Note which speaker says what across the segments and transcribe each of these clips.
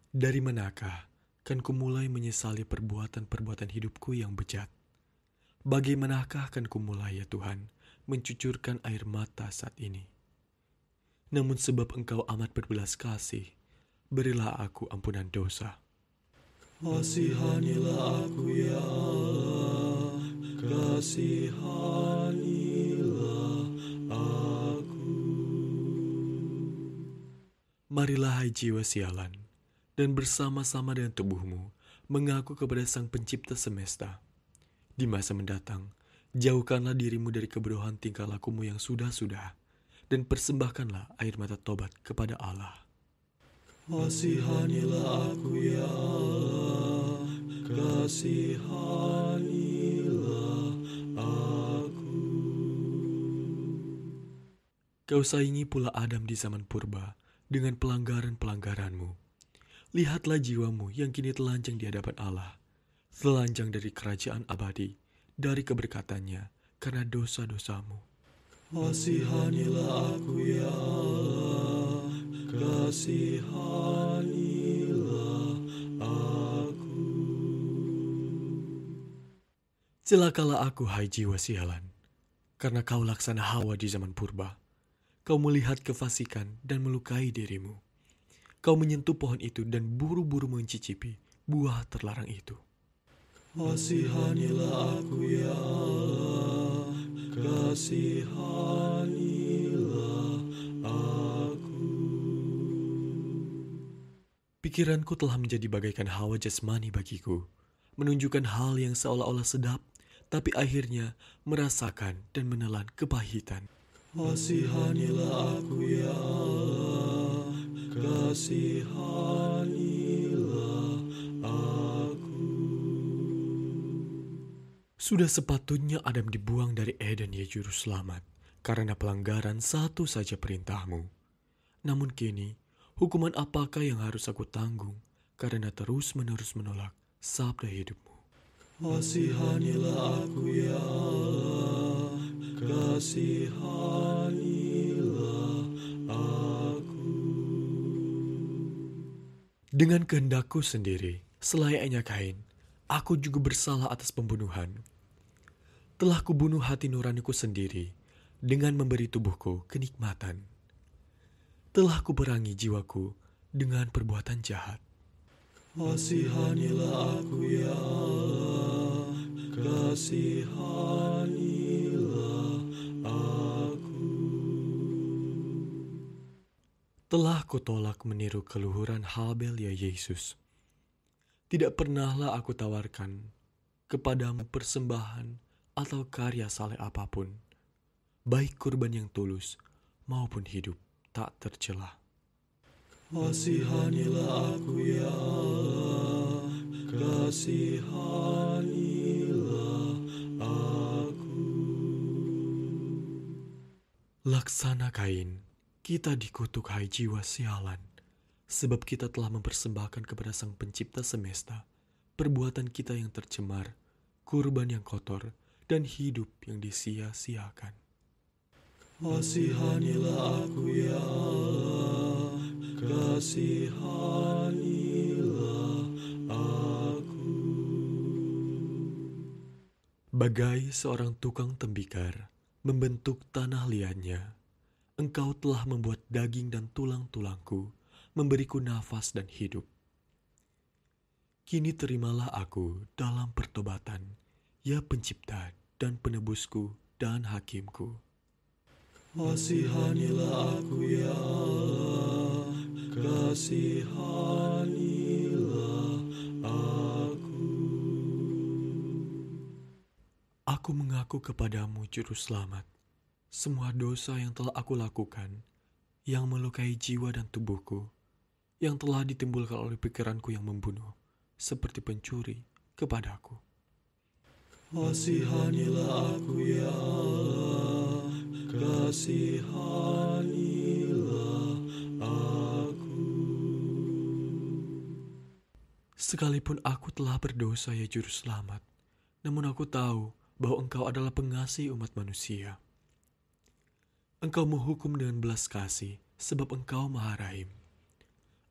Speaker 1: Dari manakah kan ku mulai menyesali perbuatan-perbuatan hidupku yang bejat? Bagaimanakah kan ku mulai ya Tuhan mencucurkan air mata saat ini? Namun sebab Engkau amat berbelas kasih, berilah aku ampunan dosa.
Speaker 2: Kasihanilah aku ya Allah, kasihanilah aku.
Speaker 1: Marilah hai jiwa sialan, dan bersama-sama dengan tubuhmu mengaku kepada Sang Pencipta semesta. Di masa mendatang, jauhkanlah dirimu dari kebodohan tingkah lakumu yang sudah-sudah, dan persembahkanlah air mata tobat kepada Allah.
Speaker 2: Kasihanilah aku ya Allah, kasihanilah aku.
Speaker 1: Kau saingi pula Adam di zaman purba dengan pelanggaran-pelanggaranmu. Lihatlah jiwamu yang kini telanjang di hadapan Allah, telanjang dari kerajaan abadi, dari keberkatannya karena dosa-dosamu.
Speaker 2: Kasihanilah aku ya Allah, kasihanilah aku.
Speaker 1: Celakalah aku, hai jiwa sialan, karena kau laksana Hawa di zaman purba. Kau melihat kefasikan dan melukai dirimu. Kau menyentuh pohon itu dan buru-buru mencicipi buah terlarang itu.
Speaker 2: Kasihanilah aku ya Allah, kasihanilah aku.
Speaker 1: Pikiranku telah menjadi bagaikan hawa jasmani bagiku, menunjukkan hal yang seolah-olah sedap, tapi akhirnya merasakan dan menelan kepahitan.
Speaker 2: Kasihanilah aku ya Allah, kasihanilah aku.
Speaker 1: Sudah sepatutnya Adam dibuang dari Eden ya juru selamat, karena pelanggaran satu saja perintahmu. Namun kini, hukuman apakah yang harus aku tanggung, karena terus-menerus menolak sabda hidupmu?
Speaker 2: Kasihanilah aku ya Allah, kasihanilah aku.
Speaker 1: Dengan kehendakku sendiri, selayaknya Kain, aku juga bersalah atas pembunuhan. Telah kubunuh hati nuraniku sendiri dengan memberi tubuhku kenikmatan. Telah kuperangi jiwaku dengan perbuatan jahat.
Speaker 2: Kasihanilah aku ya Allah, kasihanilah aku.
Speaker 1: Telah kutolak meniru keluhuran Habel ya Yesus. Tidak pernahlah aku tawarkan kepadamu persembahan atau karya saleh apapun, baik kurban yang tulus maupun hidup tak tercela.
Speaker 2: Kasihanilah aku ya Allah, kasihanilah aku.
Speaker 1: Laksana Kain, kita dikutuk hai jiwa sialan, sebab kita telah mempersembahkan kepada Sang Pencipta semesta perbuatan kita yang tercemar, kurban yang kotor, dan hidup yang disia-siakan.
Speaker 2: Kasihanilah aku ya Allah, kasihanilah aku.
Speaker 1: Bagai seorang tukang tembikar membentuk tanah liatnya, Engkau telah membuat daging dan tulang-tulangku, memberiku nafas dan hidup. Kini terimalah aku dalam pertobatan, ya Pencipta dan Penebusku dan Hakimku.
Speaker 2: Kasihanilah aku ya Allah, kasihanilah aku.
Speaker 1: Aku mengaku kepadamu, Juru Selamat, semua dosa yang telah aku lakukan, yang melukai jiwa dan tubuhku, yang telah ditimbulkan oleh pikiranku yang membunuh, seperti pencuri kepadaku.
Speaker 2: Kasihanilah aku ya Allah, kasihanilah aku.
Speaker 1: Sekalipun aku telah berdosa ya Juru Selamat, namun aku tahu bahwa Engkau adalah pengasih umat manusia. Engkau menghukum dengan belas kasih sebab Engkau Maha Rahim.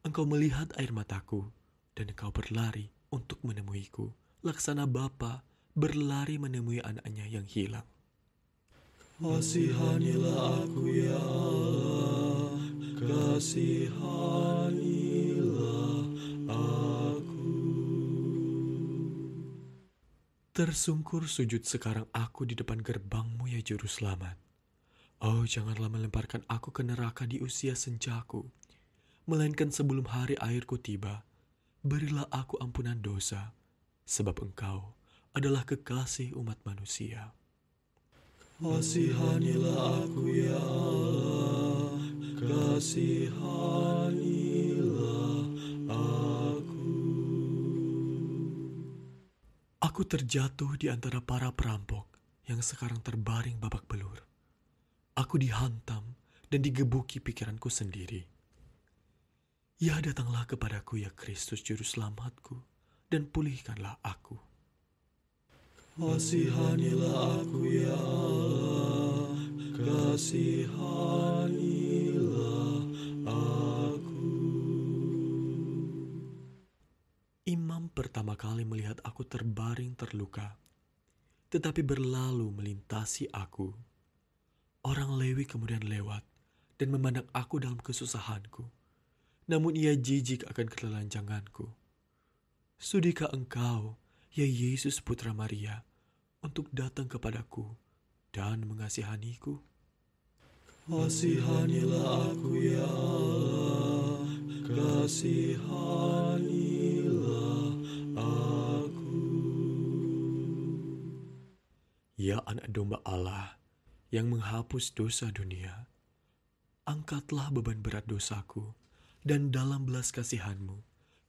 Speaker 1: Engkau melihat air mataku, dan engkau berlari untuk menemuiku, laksana bapa berlari menemui anaknya yang hilang.
Speaker 2: Kasihanilah aku ya Allah, kasihanilah aku.
Speaker 1: Tersungkur sujud sekarang aku di depan gerbangmu ya Juru Selamat. Oh, janganlah melemparkan aku ke neraka di usia senjaku, melainkan sebelum hari akhirku tiba, berilah aku ampunan dosa, sebab Engkau adalah kekasih umat manusia.
Speaker 2: Kasihanilah aku ya Allah, kasihanilah aku.
Speaker 1: Aku terjatuh di antara para perampok yang sekarang terbaring babak belur. Aku dihantam dan digebuki pikiranku sendiri. Ya, datanglah kepadaku ya Kristus Juru Selamatku, dan pulihkanlah aku.
Speaker 2: Kasihanilah aku ya Allah, kasihanilah aku.
Speaker 1: Imam pertama kali melihat aku terbaring terluka, tetapi berlalu melintasi aku. Orang Lewi kemudian lewat dan memandang aku dalam kesusahanku, namun ia jijik akan ketelanjanganku. Sudikah engkau, ya Yesus Putra Maria, untuk datang kepadaku dan mengasihaniku?
Speaker 2: Kasihanilah aku ya Allah, kasihanilah aku.
Speaker 1: Ya anak domba Allah yang menghapus dosa dunia, angkatlah beban berat dosaku, dan dalam belas kasihan-Mu,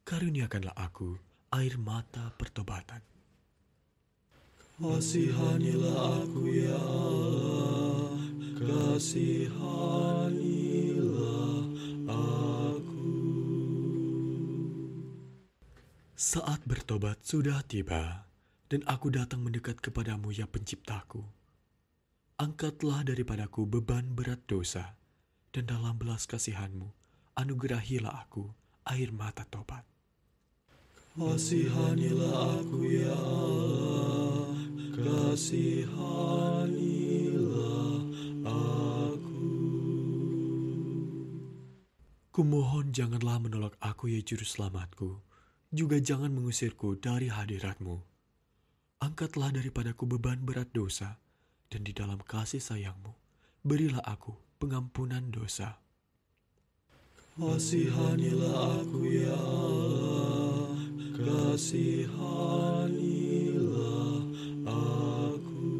Speaker 1: karuniakanlah aku air mata pertobatan.
Speaker 2: Kasihanilah aku ya Allah, kasihanilah aku.
Speaker 1: Saat bertobat sudah tiba, dan aku datang mendekat kepadamu ya Penciptaku. Angkatlah daripadaku beban berat dosa, dan dalam belas kasihan-Mu, anugerahilah aku air mata tobat.
Speaker 2: Kasihanilah aku ya Allah, kasihanilah aku.
Speaker 1: Kumohon janganlah menolak aku ya Juru Selamatku, juga jangan mengusirku dari hadirat-Mu. Angkatlah daripadaku beban berat dosa, dan di dalam kasih sayang-Mu, berilah aku pengampunan dosa.
Speaker 2: Kasihanilah aku ya Allah, kasihanilah aku.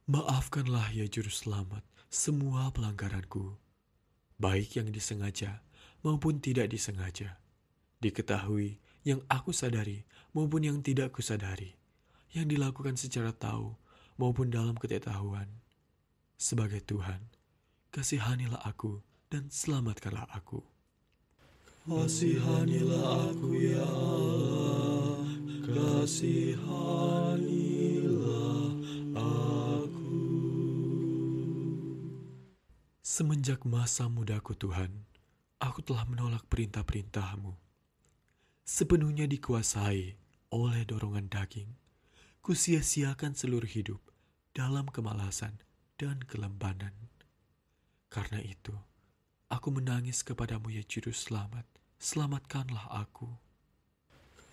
Speaker 1: Maafkanlah ya Juru Selamat semua pelanggaranku, baik yang disengaja maupun tidak disengaja, diketahui yang aku sadari maupun yang tidak kusadari, yang dilakukan secara tahu maupun dalam ketidaktahuan. Sebagai Tuhan, kasihanilah aku dan selamatkanlah aku.
Speaker 2: Kasihanilah aku ya Allah, kasihanilah aku.
Speaker 1: Semenjak masa mudaku Tuhan, aku telah menolak perintah-perintah-Mu. Sepenuhnya dikuasai oleh dorongan daging, kusia-siakan seluruh hidup dalam kemalasan dan kelembanan. Karena itu, aku menangis kepadamu ya Juru Selamat, selamatkanlah aku.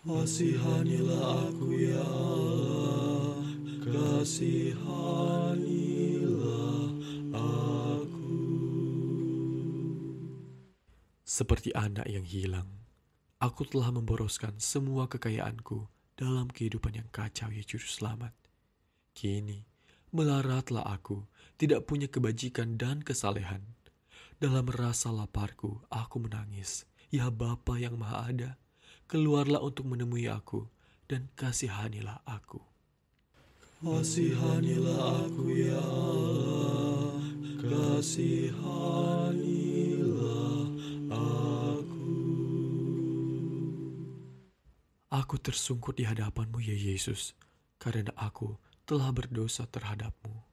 Speaker 2: Kasihanilah aku ya Allah, kasihanilah aku.
Speaker 1: Seperti anak yang hilang, aku telah memboroskan semua kekayaanku dalam kehidupan yang kacau ya Juru Selamat. Kini, melaratlah aku, tidak punya kebajikan dan kesalehan. Dalam rasa laparku, aku menangis. Ya Bapa yang Maha Ada, keluarlah untuk menemui aku, dan kasihanilah aku.
Speaker 2: Kasihanilah aku ya Allah, kasihanilah aku.
Speaker 1: Aku tersungkur di hadapan-Mu ya Yesus, karena aku telah berdosa terhadap-Mu.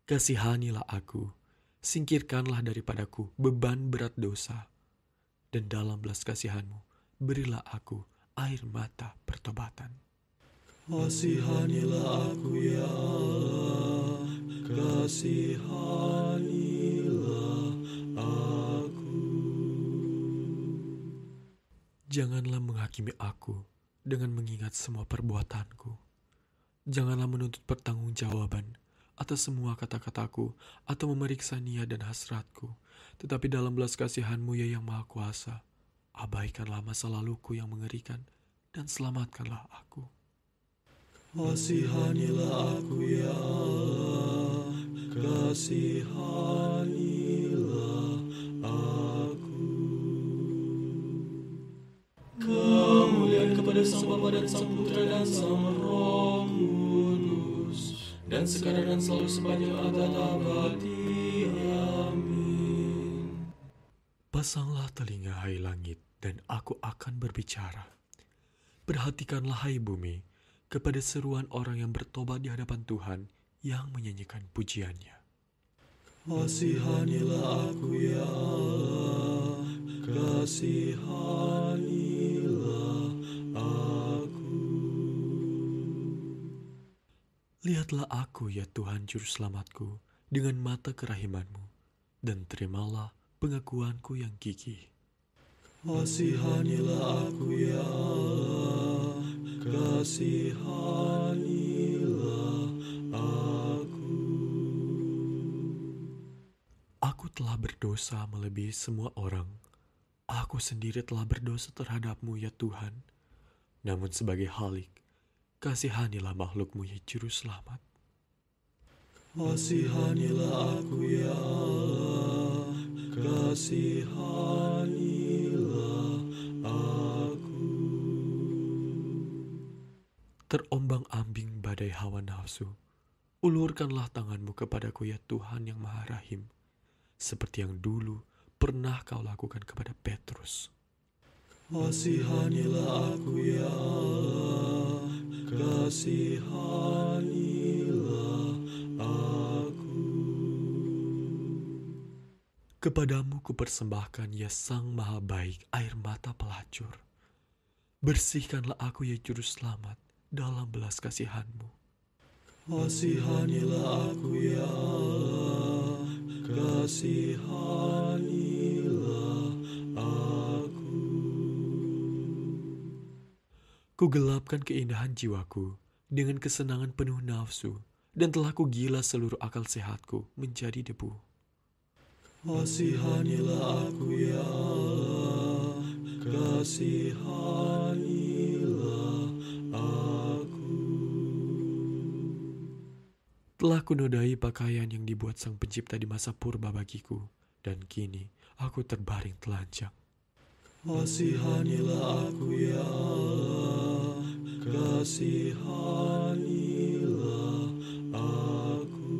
Speaker 1: Kasihanilah aku, Singkirkanlah daripadaku beban berat dosa, dan dalam belas kasihan-Mu berilah aku air mata pertobatan.
Speaker 2: Kasihanilah aku ya Allah, kasihanilah aku.
Speaker 1: Janganlah menghakimi aku dengan mengingat semua perbuatanku. Janganlah menuntut pertanggungjawaban atas semua kata-kataku atau memeriksa niat dan hasratku. Tetapi dalam belas kasihan-Mu ya yang Maha Kuasa, abaikanlah masa laluku yang mengerikan dan selamatkanlah aku.
Speaker 2: Kasihanilah aku ya Allah, kasihanilah aku. Kemuliaan kepada Sang Bapa dan Sang Putra dan Sang Roh Kudus, dan sekarang dan selalu sepanjang abad abadi. Amin.
Speaker 1: Pasanglah telinga hai langit, dan aku akan berbicara. Perhatikanlah hai bumi, kepada seruan orang yang bertobat di hadapan Tuhan yang menyanyikan pujiannya.
Speaker 2: Kasihanilah aku ya Allah, kasihanilah aku.
Speaker 1: Lihatlah aku ya Tuhan Juru Selamatku dengan mata kerahiman-Mu, dan terimalah pengakuanku yang gigih.
Speaker 2: Kasihanilah aku ya Allah, kasihanilah aku.
Speaker 1: Aku telah berdosa melebihi semua orang. Aku sendiri telah berdosa terhadap-Mu ya Tuhan. Namun sebagai halik, kasihanilah makhluk-Mu ya Juru Selamat.
Speaker 2: Kasihanilah aku ya Allah, kasihanilah aku.
Speaker 1: Terombang-ambing badai hawa nafsu, ulurkanlah tangan-Mu kepadaku ya Tuhan yang Maha Rahim, seperti yang dulu pernah Kau lakukan kepada Petrus.
Speaker 2: Kasihanilah aku ya Allah, kasihanilah aku.
Speaker 1: Kepadamu kupersembahkan ya Sang Maha Baik air mata pelacur. Bersihkanlah aku ya Juru Selamat dalam belas kasihan-Mu.
Speaker 2: Kasihanilah aku ya Allah, kasihanilah aku.
Speaker 1: Kugelapkan keindahan jiwaku dengan kesenangan penuh nafsu, dan telah kugila seluruh akal sehatku menjadi debu.
Speaker 2: Kasihanilah aku ya Allah, kasihanilah aku.
Speaker 1: Telah kunodai pakaian yang dibuat Sang Pencipta di masa purba bagiku, dan kini aku terbaring telanjang.
Speaker 2: Kasihanilah aku ya Allah, kasihanilah aku.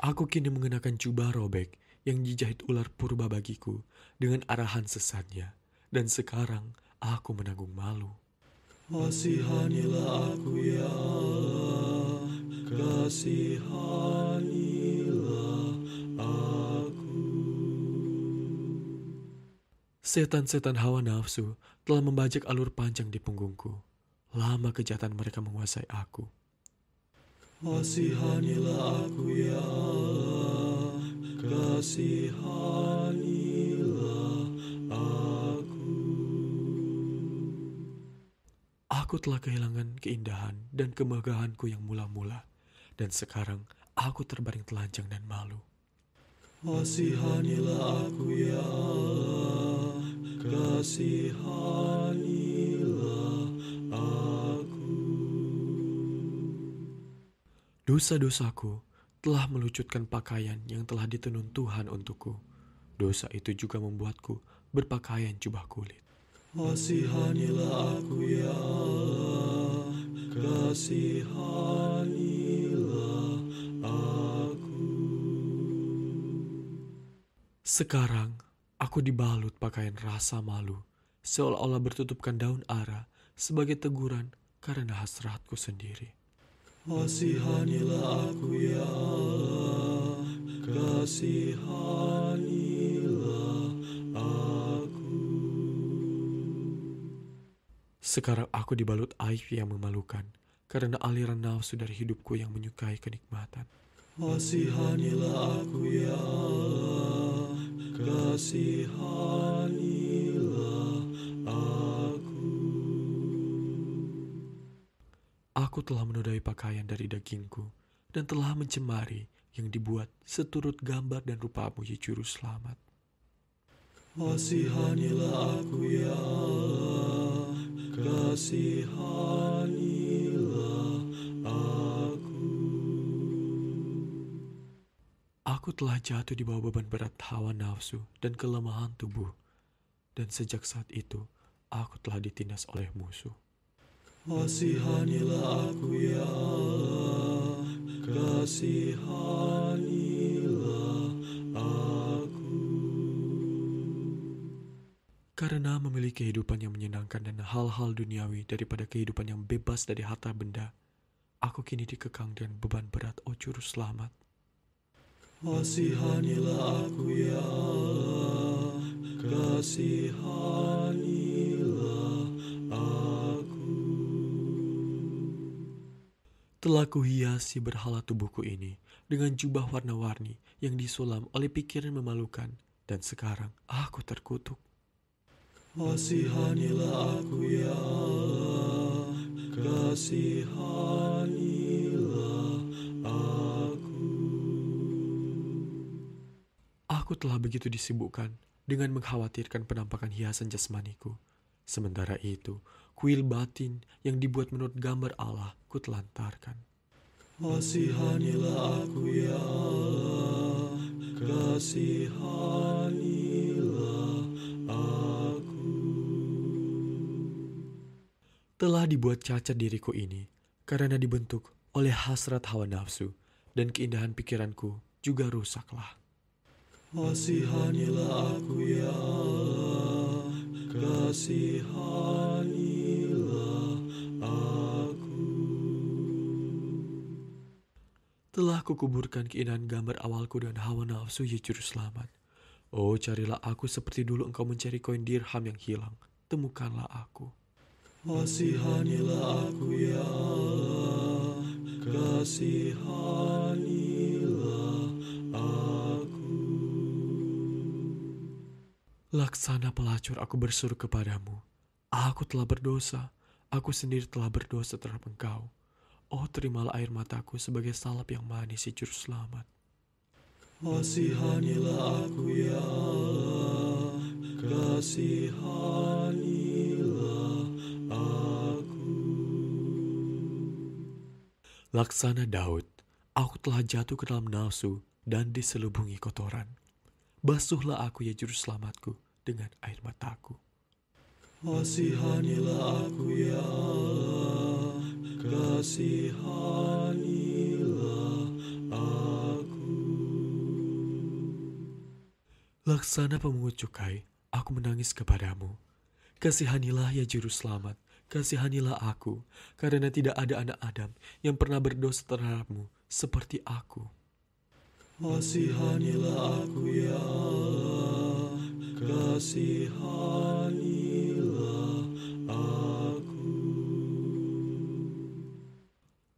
Speaker 1: Aku kini mengenakan jubah robek yang dijahit ular purba bagiku dengan arahan sesatnya, dan sekarang aku menanggung malu.
Speaker 2: Kasihanilah aku ya Allah, kasihanilah aku.
Speaker 1: Setan-setan hawa nafsu telah membajak alur panjang di punggungku. Lama kejahatan mereka menguasai aku.
Speaker 2: Kasihanilah aku ya Allah, kasihanilah aku.
Speaker 1: Aku telah kehilangan keindahan dan kemegahanku yang mula-mula, dan sekarang aku terbaring telanjang dan malu.
Speaker 2: Kasihanilah aku ya Allah, kasihanilah aku.
Speaker 1: Dosa-dosaku telah melucutkan pakaian yang telah ditenun Tuhan untukku. Dosa itu juga membuatku berpakaian jubah kulit.
Speaker 2: Kasihanilah aku ya Allah, kasihanilah aku.
Speaker 1: Sekarang aku dibalut pakaian rasa malu, seolah-olah bertutupkan daun ara sebagai teguran karena hasratku sendiri.
Speaker 2: Kasihanilah aku ya Allah, kasihanilah aku.
Speaker 1: Sekarang aku dibalut aib yang memalukan, karena aliran nafsu dari hidupku yang menyukai kenikmatan.
Speaker 2: Kasihanilah aku ya Allah, kasihanilah aku.
Speaker 1: Aku telah menodai pakaian dari dagingku, dan telah mencemari yang dibuat seturut gambar dan rupamu ya Juru Selamat.
Speaker 2: Kasihanilah aku ya Allah, kasihanilah aku.
Speaker 1: Aku telah jatuh di bawah beban berat hawa nafsu dan kelemahan tubuh, dan sejak saat itu aku telah ditindas oleh musuh.
Speaker 2: Kasihanilah aku ya Allah, kasihanilah aku.
Speaker 1: Karena memiliki kehidupan yang menyenangkan dan hal-hal duniawi daripada kehidupan yang bebas dari harta benda, aku kini dikekang dengan beban berat, oh Juru Selamat.
Speaker 2: Kasihanilah aku ya Allah, kasihanilah aku.
Speaker 1: Telah kuhiasi berhala tubuhku ini dengan jubah warna-warni yang disulam oleh pikiran memalukan, dan sekarang aku terkutuk.
Speaker 2: Kasihanilah aku ya Allah, kasihanilah aku.
Speaker 1: Aku telah begitu disibukkan dengan mengkhawatirkan penampakan hiasan jasmaniku. Sementara itu, kuil batin yang dibuat menurut gambar Allah ku telantarkan.
Speaker 2: Kasihanilah aku ya Allah, kasihanilah aku.
Speaker 1: Telah dibuat cacat diriku ini karena dibentuk oleh hasrat hawa nafsu, dan keindahan pikiranku juga rusaklah.
Speaker 2: Kasihanilah aku ya Allah, kasihanilah aku.
Speaker 1: Telah kukuburkan keindahan gambar awalku dan hawa nafsu ya Juru Selamat. Oh, carilah aku seperti dulu engkau mencari koin dirham yang hilang. Temukanlah aku.
Speaker 2: Kasihanilah aku ya Allah, kasihanilah aku.
Speaker 1: Laksana pelacur aku berseru kepadamu. Aku telah berdosa. Aku sendiri telah berdosa terhadap engkau. Oh, terimalah air mataku sebagai salep yang manis ya Juru Selamat.
Speaker 2: Kasihanilah aku ya Allah, kasihanilah aku.
Speaker 1: Laksana Daud, aku telah jatuh ke dalam nafsu dan diselubungi kotoran. Basuhlah aku ya Juru Selamatku dengan air mataku.
Speaker 2: Kasihanilah aku ya Allah, kasihanilah aku.
Speaker 1: Laksana pemungut cukai, aku menangis kepadamu. Kasihanilah ya Juru Selamat, kasihanilah aku, karena tidak ada anak Adam yang pernah berdosa terhadapmu seperti aku.
Speaker 2: Kasihanilah aku ya Allah, kasihanilah aku.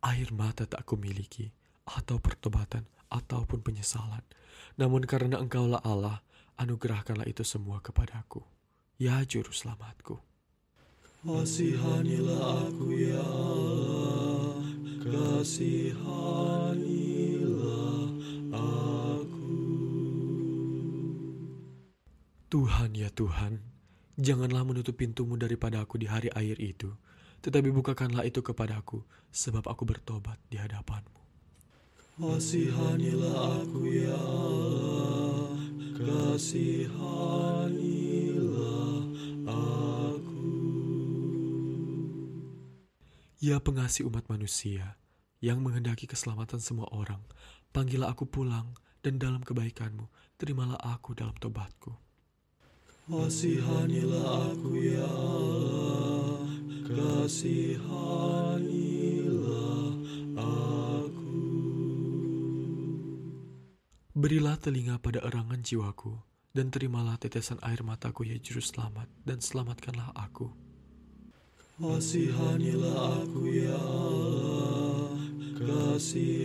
Speaker 1: Air mata tak kumiliki, atau pertobatan, ataupun penyesalan. Namun karena engkaulah Allah, anugerahkanlah itu semua kepadaku. Ya Juru Selamatku.
Speaker 2: Kasihanilah aku ya Allah, kasihanilah aku.
Speaker 1: Tuhan ya Tuhan, janganlah menutup pintumu daripada aku di hari air itu, tetapi bukakanlah itu kepadaku, sebab aku bertobat di hadapanmu.
Speaker 2: Kasihanilah aku ya Allah, kasihanilah aku.
Speaker 1: Ya pengasih umat manusia, yang menghendaki keselamatan semua orang, panggillah aku pulang, dan dalam kebaikanmu, terimalah aku dalam tobatku.
Speaker 2: Kasihanilah aku ya Allah, kasihanilah aku.
Speaker 1: Berilah telinga pada erangan jiwaku, dan terimalah tetesan air mataku ya Juru Selamat, dan selamatkanlah aku.
Speaker 2: Kasihanilah aku ya Allah, kasihanilah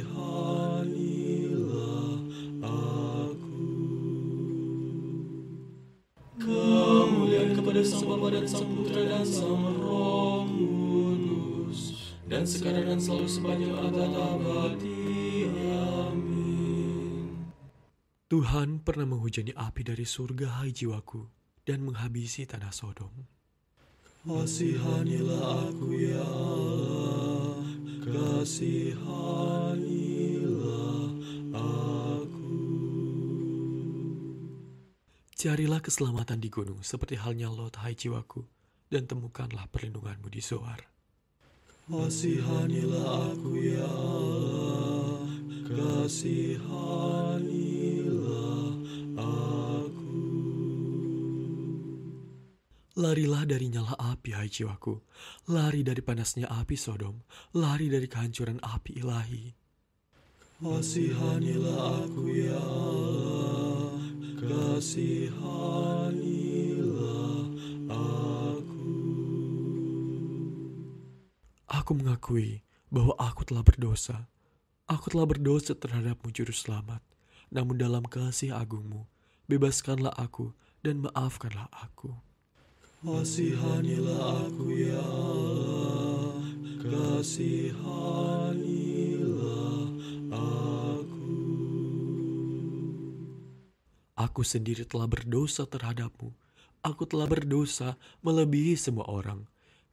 Speaker 2: aku. Kemuliaan kepada Sang Bapa dan Sang Putra dan Sang Roh Kudus, dan sekarang dan selalu sepanjang abad abadi. Amin.
Speaker 1: Tuhan pernah menghujani api dari surga, hai jiwaku, dan menghabisi tanah Sodom.
Speaker 2: Kasihanilah aku ya Allah, kasihanilah aku.
Speaker 1: Carilah keselamatan di gunung, seperti halnya Lot, hai jiwaku, dan temukanlah perlindunganmu di Zoar.
Speaker 2: Kasihanilah aku ya Allah, kasihanilah aku.
Speaker 1: Larilah dari nyala api, hai jiwaku. Lari dari panasnya api Sodom. Lari dari kehancuran api ilahi.
Speaker 2: Kasihanilah aku ya Allah, kasihanilah aku.
Speaker 1: Aku mengakui bahwa aku telah berdosa. Aku telah berdosa terhadap-Mu, Juru Selamat. Namun dalam kasih agungmu, bebaskanlah aku dan maafkanlah aku.
Speaker 2: Kasihanilah aku ya Allah, kasihanilah aku.
Speaker 1: Aku sendiri telah berdosa terhadap-Mu. Aku telah berdosa melebihi semua orang.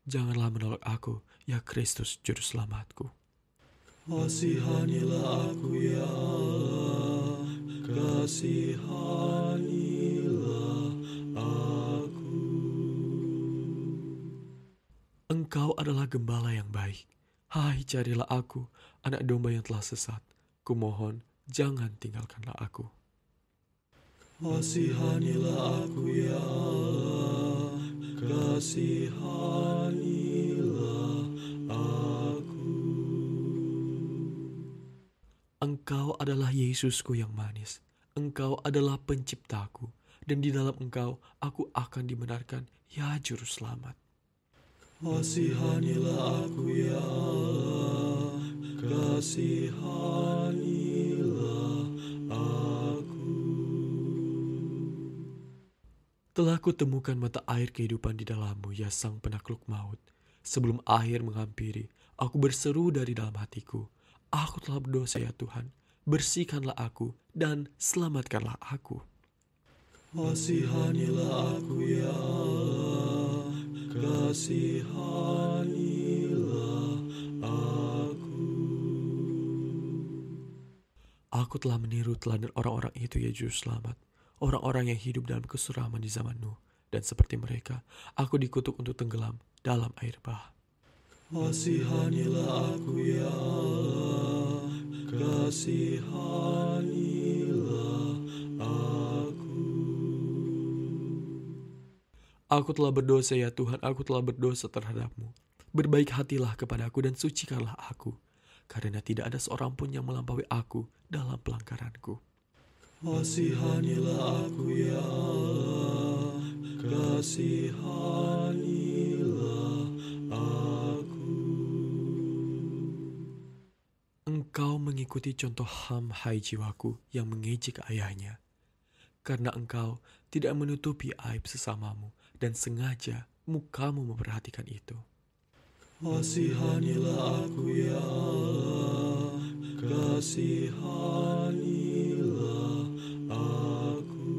Speaker 1: Janganlah menolak aku, ya Kristus, Juru Selamatku.
Speaker 2: Kasihanilah aku ya Allah, kasihanilah aku.
Speaker 1: Engkau adalah gembala yang baik. Hai, carilah aku, anak domba yang telah sesat. Kumohon, jangan tinggalkanlah aku.
Speaker 2: Kasihanilah aku ya Allah, kasihanilah aku.
Speaker 1: Engkau adalah Yesusku yang manis. Engkau adalah penciptaku. Dan di dalam Engkau, aku akan dibenarkan, ya Juru Selamat.
Speaker 2: Kasihanilah aku ya Allah, kasihanilah aku.
Speaker 1: Telah kutemukan mata air kehidupan di dalam-Mu, ya Sang Penakluk Maut. Sebelum akhir menghampiri, aku berseru dari dalam hatiku, aku telah berdosa ya Tuhan, bersihkanlah aku dan selamatkanlah aku.
Speaker 2: Kasihanilah aku ya Allah, kasihanilah aku.
Speaker 1: Aku telah meniru teladan orang-orang itu ya Juru Selamat, orang-orang yang hidup dalam kesuraman di zaman Nuh, dan seperti mereka, aku dikutuk untuk tenggelam dalam air bah.
Speaker 2: Kasihanilah aku ya Allah, kasihanilah aku.
Speaker 1: Aku telah berdosa ya Tuhan, aku telah berdosa terhadap-Mu. Berbaik hatilah kepadaku dan sucikanlah aku, karena tidak ada seorang pun yang melampaui aku dalam pelanggaranku.
Speaker 2: Kasihanilah aku ya Allah, kasihanilah aku.
Speaker 1: Engkau mengikuti contoh Ham, hai jiwaku, yang mengejek ayahnya. Karena engkau tidak menutupi aib sesamamu, dan sengaja mukamu memperhatikan itu.
Speaker 2: Kasihanilah aku ya Allah, kasihanilah aku.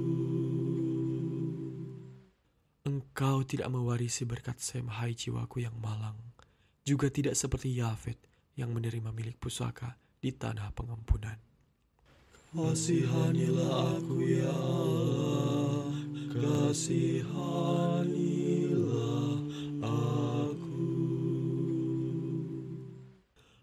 Speaker 1: Engkau tidak mewarisi berkat Sem, hai jiwaku yang malang, juga tidak seperti Yafet yang menerima milik pusaka di tanah pengampunan.
Speaker 2: Kasihanilah aku ya Allah, kasihanilah aku.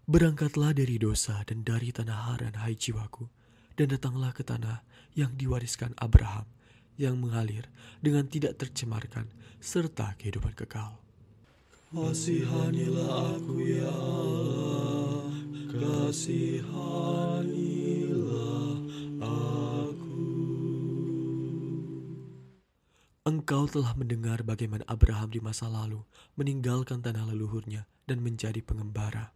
Speaker 1: Berangkatlah dari dosa dan dari tanah Haran, hai jiwaku, dan datanglah ke tanah yang diwariskan Abraham, yang mengalir dengan tidak tercemarkan, serta kehidupan kekal.
Speaker 2: Kasihanilah aku ya Allah, kasihanilah aku.
Speaker 1: Engkau telah mendengar bagaimana Abraham di masa lalu meninggalkan tanah leluhurnya dan menjadi pengembara.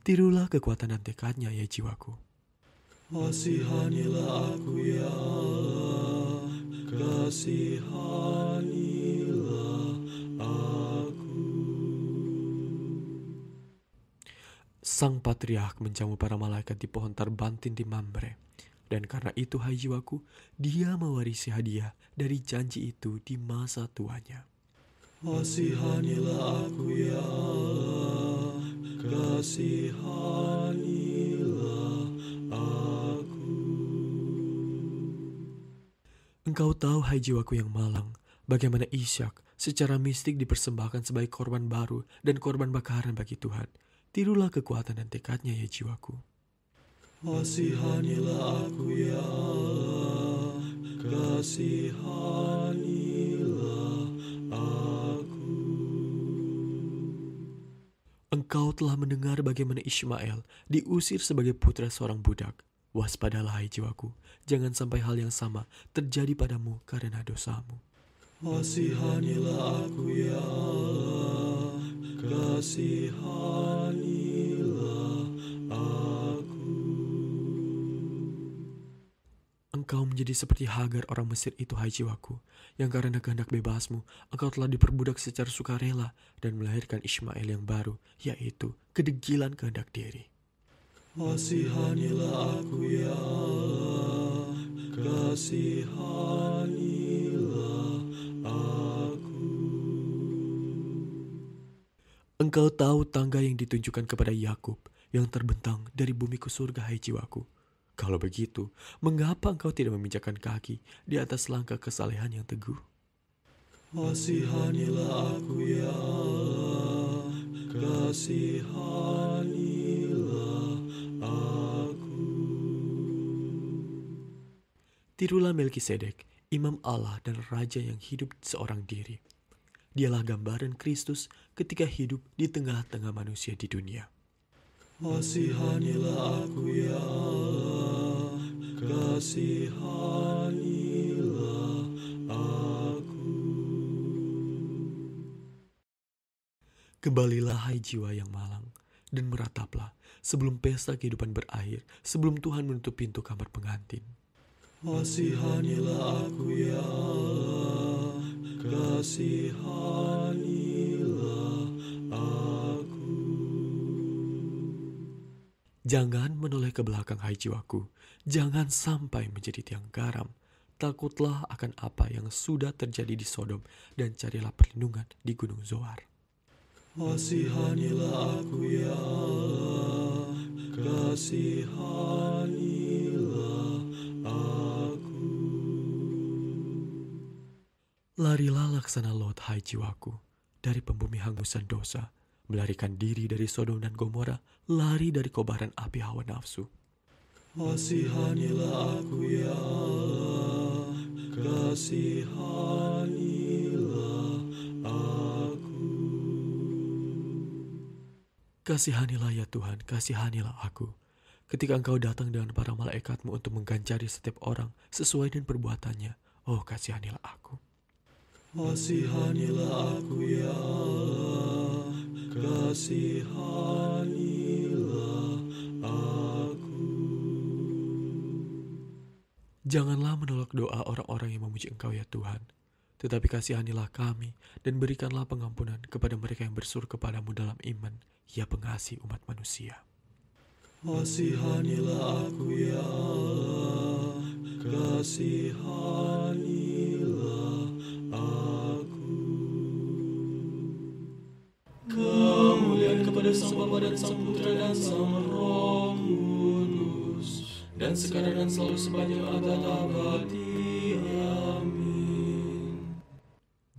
Speaker 1: Tirulah kekuatan dan tekadnya, ya jiwaku.
Speaker 2: Kasihanilah aku ya Allah, kasihanilah aku.
Speaker 1: Sang patriark menjamu para malaikat di pohon terbantin di Mamre. Dan karena itu, hai jiwaku, dia mewarisi hadiah dari janji itu di masa tuanya.
Speaker 2: Kasihanilah aku ya Allah, kasihanilah aku.
Speaker 1: Engkau tahu, hai jiwaku yang malang, bagaimana Ishak secara mistik dipersembahkan sebagai korban baru dan korban bakaran bagi Tuhan. Tirulah kekuatan dan tekadnya, ya jiwaku.
Speaker 2: Kasihanilah aku ya Allah, kasihanilah aku.
Speaker 1: Engkau telah mendengar bagaimana Ishmael diusir sebagai putra seorang budak. Waspadalah, hai jiwaku, jangan sampai hal yang sama terjadi padamu karena dosamu.
Speaker 2: Kasihanilah aku ya Allah, kasihanilah aku.
Speaker 1: Engkau menjadi seperti Hagar orang Mesir itu, hai jiwaku, yang karena kehendak bebasmu, engkau telah diperbudak secara sukarela dan melahirkan Ishmael yang baru, yaitu kedegilan kehendak diri.
Speaker 2: Kasihanilah aku ya Allah, kasihanilah aku.
Speaker 1: Engkau tahu tangga yang ditunjukkan kepada Yakub yang terbentang dari bumi ke surga, hai jiwaku. Kalau begitu, mengapa engkau tidak memijakkan kaki di atas langkah kesalehan yang teguh?
Speaker 2: Kasihanilah aku ya Allah, kasihanilah aku.
Speaker 1: Tirulah Melkisedek, imam Allah dan raja yang hidup seorang diri. Dialah gambaran Kristus ketika hidup di tengah-tengah manusia di dunia.
Speaker 2: Kasihanilah aku ya Allah, kasihanilah aku.
Speaker 1: Kembalilah, hai jiwa yang malang, dan merataplah sebelum pesta kehidupan berakhir, sebelum Tuhan menutup pintu kamar pengantin.
Speaker 2: Kasihanilah aku ya Allah, kasihanilah aku.
Speaker 1: Jangan menoleh ke belakang, hai jiwaku. Jangan sampai menjadi tiang garam. Takutlah akan apa yang sudah terjadi di Sodom dan carilah perlindungan di Gunung Zoar.
Speaker 2: Kasihanilah aku ya Allah, kasihanilah aku.
Speaker 1: Larilah laksana Lot, hai jiwaku, dari pembumi hangusan dosa. Melarikan diri dari Sodom dan Gomora, lari dari kobaran api hawa nafsu.
Speaker 2: Kasihanilah aku ya Allah, kasihanilah aku.
Speaker 1: Kasihanilah ya Tuhan, kasihanilah aku. Ketika Engkau datang dengan para malaikatmu untuk mengganjari setiap orang sesuai dengan perbuatannya, oh kasihanilah aku.
Speaker 2: Kasihanilah aku ya Allah, kasihanilah aku.
Speaker 1: Janganlah menolak doa orang-orang yang memuji Engkau ya Tuhan, tetapi kasihanilah kami dan berikanlah pengampunan kepada mereka yang berseru kepadamu dalam iman, ya pengasih umat manusia.
Speaker 2: Kasihanilah aku ya Allah, kasihanilah aku. Kemuliaan kepada Sang Bapa dan Sang Putra dan Sang Roh Kudus, dan sekarang dan selalu sepanjang abad abadi. Amin.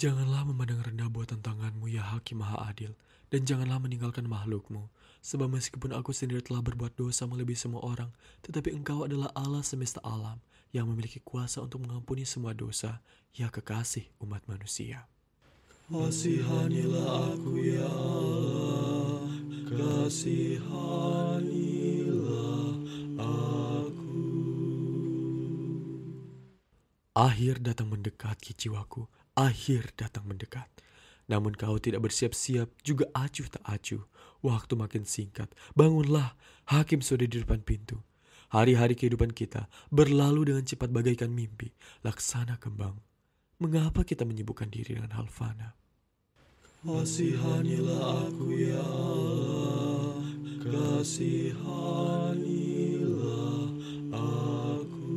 Speaker 1: Janganlah memandang rendah buatan tanganmu ya Hakim Maha Adil, dan janganlah meninggalkan makhlukmu, sebab meskipun aku sendiri telah berbuat dosa melebihi semua orang, tetapi Engkau adalah Allah semesta alam yang memiliki kuasa untuk mengampuni semua dosa, ya kekasih umat manusia.
Speaker 2: Kasihanilah aku ya Allah, kasihanilah aku.
Speaker 1: Akhir datang mendekat jiwaku, akhir datang mendekat. Namun kau tidak bersiap-siap, juga acuh tak acuh. Waktu makin singkat, bangunlah, hakim sudah di depan pintu. Hari-hari kehidupan kita berlalu dengan cepat bagaikan mimpi, laksana kembang. Mengapa kita menyibukkan diri dengan hal fana?
Speaker 2: Kasihanilah aku ya Allah, kasihanilah aku.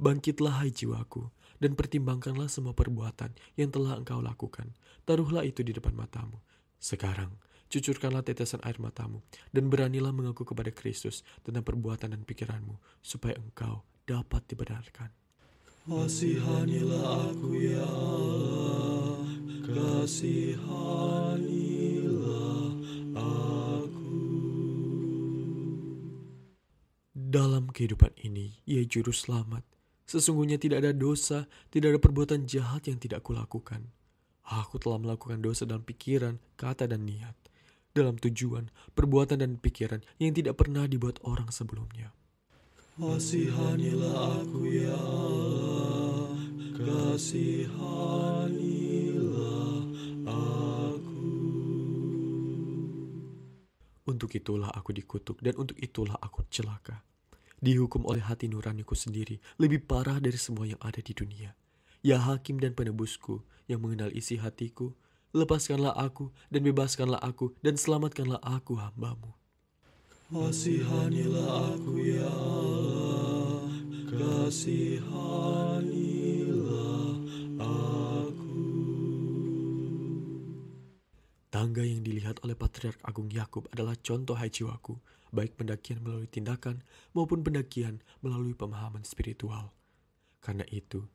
Speaker 1: Bangkitlah hai jiwaku, dan pertimbangkanlah semua perbuatan yang telah engkau lakukan. Taruhlah itu di depan matamu. Sekarang, cucurkanlah tetesan air matamu, dan beranilah mengaku kepada Kristus tentang perbuatan dan pikiranmu, supaya engkau dapat dibenarkan.
Speaker 2: Kasihanilah aku ya Allah, kasihanilah aku.
Speaker 1: Dalam kehidupan ini, ia juru selamat. Sesungguhnya tidak ada dosa, tidak ada perbuatan jahat yang tidak kulakukan. Aku telah melakukan dosa dalam pikiran, kata, dan niat. Dalam tujuan, perbuatan, dan pikiran yang tidak pernah dibuat orang sebelumnya.
Speaker 2: Kasihanilah aku ya Allah, kasihanilah aku.
Speaker 1: Untuk itulah aku dikutuk, dan untuk itulah aku celaka. Dihukum oleh hati nuraniku sendiri, lebih parah dari semua yang ada di dunia. Ya hakim dan penebusku, yang mengenal isi hatiku, lepaskanlah aku, dan bebaskanlah aku, dan selamatkanlah aku hambamu.
Speaker 2: Kasihanilah aku ya Allah, kasihanilah aku.
Speaker 1: Tangga yang dilihat oleh Patriark Agung Yakub adalah contoh hai jiwaku, baik pendakian melalui tindakan maupun pendakian melalui pemahaman spiritual. Karena itu,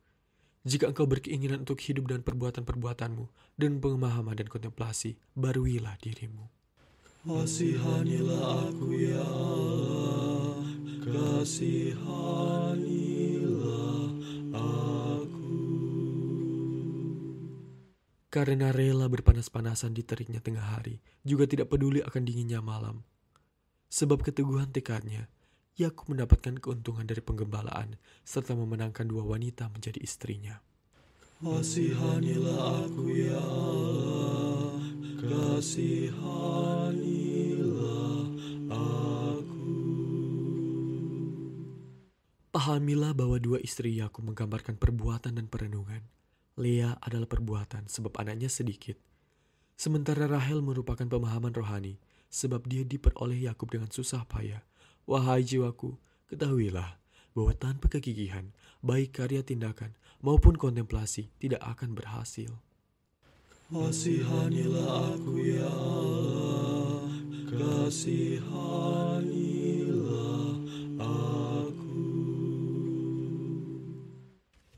Speaker 1: jika engkau berkeinginan untuk hidup dengan perbuatan-perbuatanmu dan pemahaman dan kontemplasi, baruilah dirimu.
Speaker 2: Kasihanilah aku ya Allah, kasihanilah aku.
Speaker 1: Karena rela berpanas-panasan di teriknya tengah hari, juga tidak peduli akan dinginnya malam. Sebab keteguhan tekadnya, Yakub mendapatkan keuntungan dari penggembalaan, serta memenangkan 2 wanita menjadi istrinya.
Speaker 2: Kasihanilah aku ya Allah, kasihanilah aku.
Speaker 1: Pahamilah bahwa 2 istri Yakub menggambarkan perbuatan dan perenungan. Lea adalah perbuatan sebab anaknya sedikit. Sementara Rahel merupakan pemahaman rohani, sebab dia diperoleh Yakub dengan susah payah. Wahai jiwaku, ketahuilah bahwa tanpa kegigihan, baik karya tindakan maupun kontemplasi tidak akan berhasil.
Speaker 2: Kasihanilah aku ya Allah, kasihanilah aku.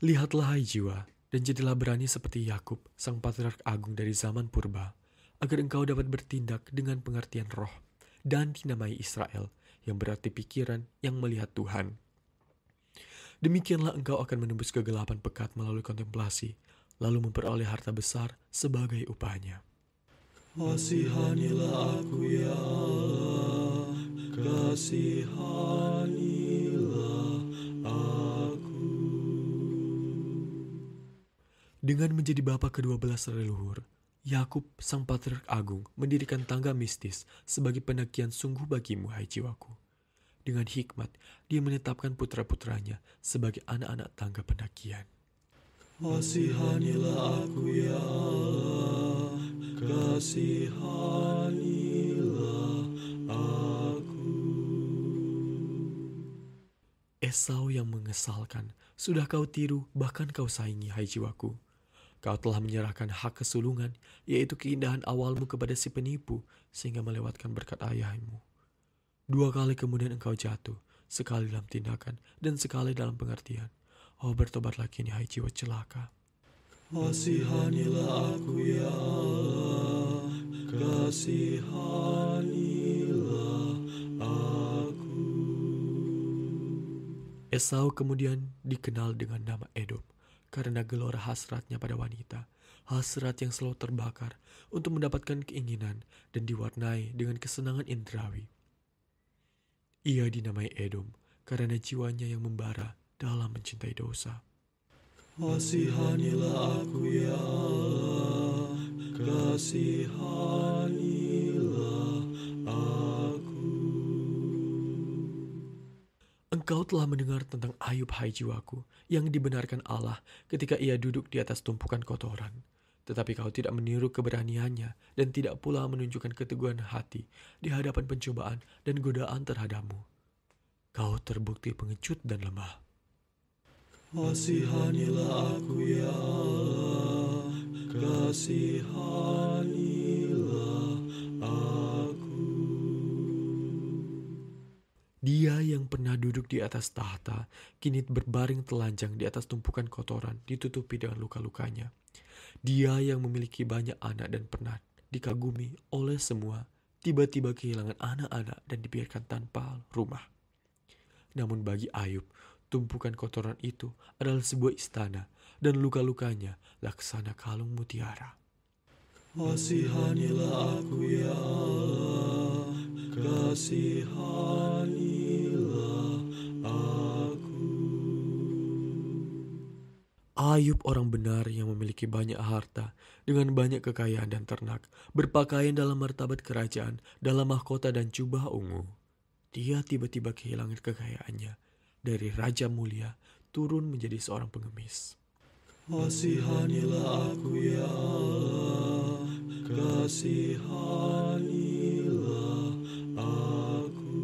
Speaker 1: Lihatlah hai jiwa, dan jadilah berani seperti Yakub, sang patriark agung dari zaman purba, agar engkau dapat bertindak dengan pengertian roh, dan dinamai Israel, yang berarti pikiran yang melihat Tuhan. Demikianlah engkau akan menembus kegelapan pekat melalui kontemplasi, lalu memperoleh harta besar sebagai upahnya.
Speaker 2: Kasihanilah aku ya Allah, kasihanilah aku.
Speaker 1: Dengan menjadi bapa ke-12 leluhur, Yakub, sang patriark agung, mendirikan tangga mistis sebagai pendakian sungguh bagimu, hai jiwaku. Dengan hikmat, dia menetapkan putra-putranya sebagai anak-anak tangga pendakian.
Speaker 2: Kasihanilah aku ya Allah, kasihanilah aku.
Speaker 1: Esau yang mengesalkan, sudah kau tiru, bahkan kau saingi, hai jiwaku. Kau telah menyerahkan hak kesulungan, yaitu keindahan awalmu kepada si penipu, sehingga melewatkan berkat ayahmu. 2 kali kemudian engkau jatuh, sekali dalam tindakan dan sekali dalam pengertian. Oh, bertobatlah kini, hai jiwa celaka.
Speaker 2: Kasihanilah aku ya Allah, kasihanilah aku.
Speaker 1: Esau kemudian dikenal dengan nama Edom, karena gelora hasratnya pada wanita, hasrat yang selalu terbakar untuk mendapatkan keinginan dan diwarnai dengan kesenangan indrawi. Ia dinamai Edom karena jiwanya yang membara dalam mencintai dosa.
Speaker 2: Kasihanilah aku ya Allah, kasihanilah aku.
Speaker 1: Engkau telah mendengar tentang Ayub, hai jiwaku, yang dibenarkan Allah ketika ia duduk di atas tumpukan kotoran. Tetapi kau tidak meniru keberaniannya dan tidak pula menunjukkan keteguhan hati di hadapan pencobaan dan godaan terhadapmu. Kau terbukti pengecut dan lemah.
Speaker 2: Kasihanilah aku ya Allah, kasihanilah aku.
Speaker 1: Dia yang pernah duduk di atas tahta, kini berbaring telanjang di atas tumpukan kotoran, ditutupi dengan luka-lukanya. Dia yang memiliki banyak anak dan pernah dikagumi oleh semua, tiba-tiba kehilangan anak-anak dan dibiarkan tanpa rumah. Namun bagi Ayub, tumpukan kotoran itu adalah sebuah istana, dan luka-lukanya laksana kalung mutiara.
Speaker 2: Kasihanilah aku ya Allah, kasihanilah aku.
Speaker 1: Ayub orang benar yang memiliki banyak harta, dengan banyak kekayaan dan ternak, berpakaian dalam martabat kerajaan, dalam mahkota dan jubah ungu. Dia tiba-tiba kehilangan kekayaannya, dari raja mulia turun menjadi seorang pengemis.
Speaker 2: Kasihanilah aku ya Allah, kasihanilah aku.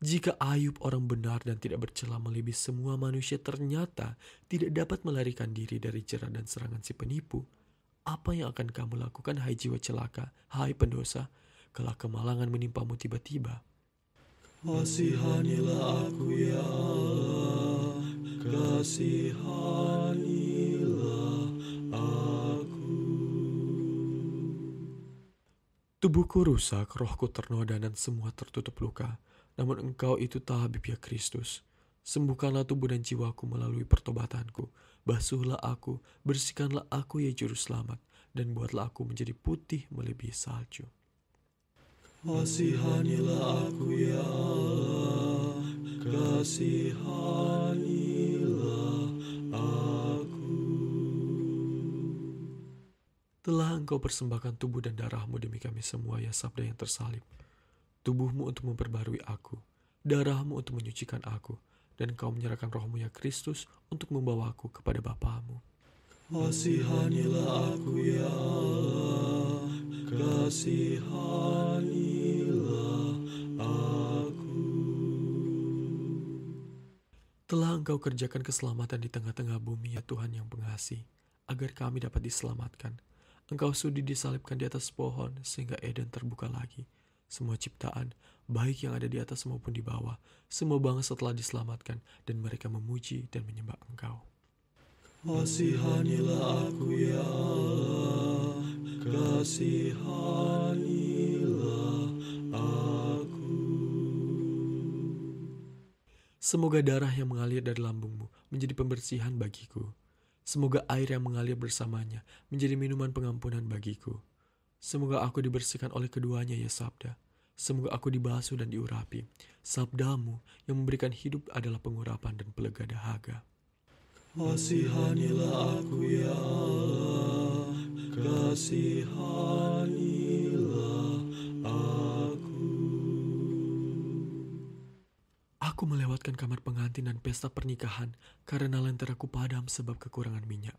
Speaker 1: Jika Ayub orang benar dan tidak bercela melebihi semua manusia ternyata tidak dapat melarikan diri dari jerat dan serangan si penipu, apa yang akan kamu lakukan, hai jiwa celaka, hai pendosa, kalau kemalangan menimpamu tiba-tiba?
Speaker 2: Kasihanilah aku ya Allah, kasihanilah aku.
Speaker 1: Tubuhku rusak, rohku ternoda dan semua tertutup luka. Namun engkau itu tabib ya Kristus. Sembuhkanlah tubuh dan jiwaku melalui pertobatanku. Basuhlah aku, bersihkanlah aku ya Juru Selamat, dan buatlah aku menjadi putih melebihi salju.
Speaker 2: Kasihanilah aku ya Allah, kasihanilah aku.
Speaker 1: Telah engkau persembahkan tubuh dan darahmu demi kami semua ya Sabda yang tersalib. Tubuhmu untuk memperbarui aku, darahmu untuk menyucikan aku, dan kau menyerahkan rohmu ya Kristus untuk membawaku kepada Bapamu.
Speaker 2: Kasihanilah aku ya Allah, kasihanilah aku.
Speaker 1: Telah engkau kerjakan keselamatan di tengah-tengah bumi ya Tuhan yang pengasih, agar kami dapat diselamatkan. Engkau sudi disalibkan di atas pohon sehingga Eden terbuka lagi. Semua ciptaan, baik yang ada di atas maupun di bawah, semua bangsa telah diselamatkan dan mereka memuji dan menyembah Engkau.
Speaker 2: Kasihanilah aku ya Allah, kasihanilah aku.
Speaker 1: Semoga darah yang mengalir dari lambungmu menjadi pembersihan bagiku. Semoga air yang mengalir bersamanya menjadi minuman pengampunan bagiku. Semoga aku dibersihkan oleh keduanya ya Sabda. Semoga aku dibasuh dan diurapi. Sabdamu yang memberikan hidup adalah pengurapan dan pelega dahaga.
Speaker 2: Kasihanilah aku ya Allah, kasihanilah aku.
Speaker 1: Aku melewatkan kamar pengantin dan pesta pernikahan karena lenteraku padam sebab kekurangan minyak.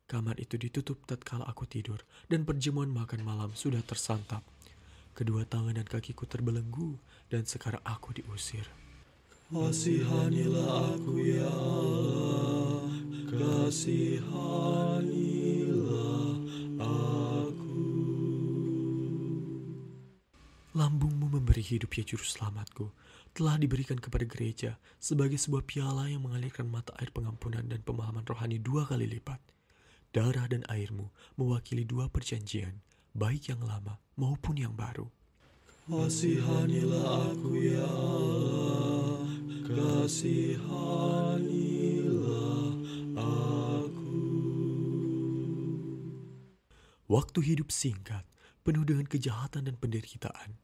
Speaker 1: Kamar itu ditutup tatkala aku tidur dan perjamuan makan malam sudah tersantap. Kedua tangan dan kakiku terbelenggu dan sekarang aku diusir.
Speaker 2: Kasihanilah aku ya Allah, kasihanilah aku.
Speaker 1: Lambungmu memberi hidup ya Juru Selamatku, telah diberikan kepada gereja sebagai sebuah piala yang mengalirkan mata air pengampunan dan pemahaman rohani 2 kali lipat. Darah dan airmu mewakili 2 perjanjian, baik yang lama maupun yang baru.
Speaker 2: Kasihanilah aku ya Allah, kasihanilah aku.
Speaker 1: Waktu hidup singkat, penuh dengan kejahatan dan penderitaan.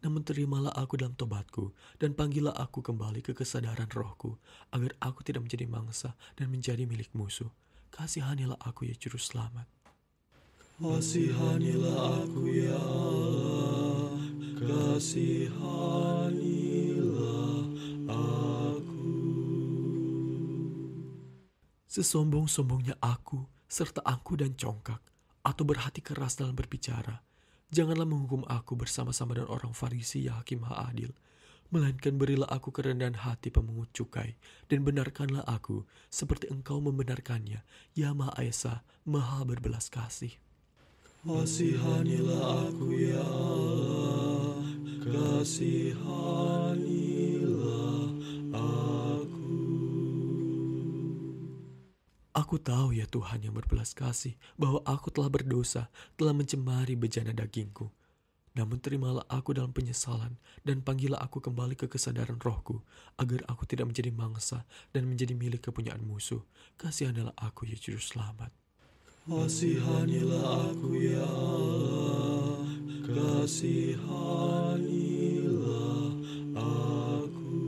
Speaker 1: Namun terimalah aku dalam tobatku, dan panggillah aku kembali ke kesadaran rohku, agar aku tidak menjadi mangsa dan menjadi milik musuh. Kasihanilah aku ya Juru Selamat.
Speaker 2: Kasihanilah aku ya Allah, kasihanilah aku.
Speaker 1: Sesombong-sombongnya aku, serta angku dan congkak, atau berhati keras dalam berbicara, janganlah menghukum aku bersama-sama dengan orang Farisi ya Hakim Maha Adil, melainkan berilah aku kerendahan hati pemungut cukai, dan benarkanlah aku seperti Engkau membenarkannya, ya Maha Esa, Maha berbelas kasih.
Speaker 2: Kasihanilah aku ya Allah, kasihanilah aku.
Speaker 1: Aku tahu ya Tuhan yang berbelas kasih, bahwa aku telah berdosa, telah mencemari bejana dagingku. Namun terimalah aku dalam penyesalan, dan panggillah aku kembali ke kesadaran rohku, agar aku tidak menjadi mangsa dan menjadi milik kepunyaan musuh. Kasihanilah aku ya Juru Selamat.
Speaker 2: Kasihanilah aku ya Allah, kasihanilah aku.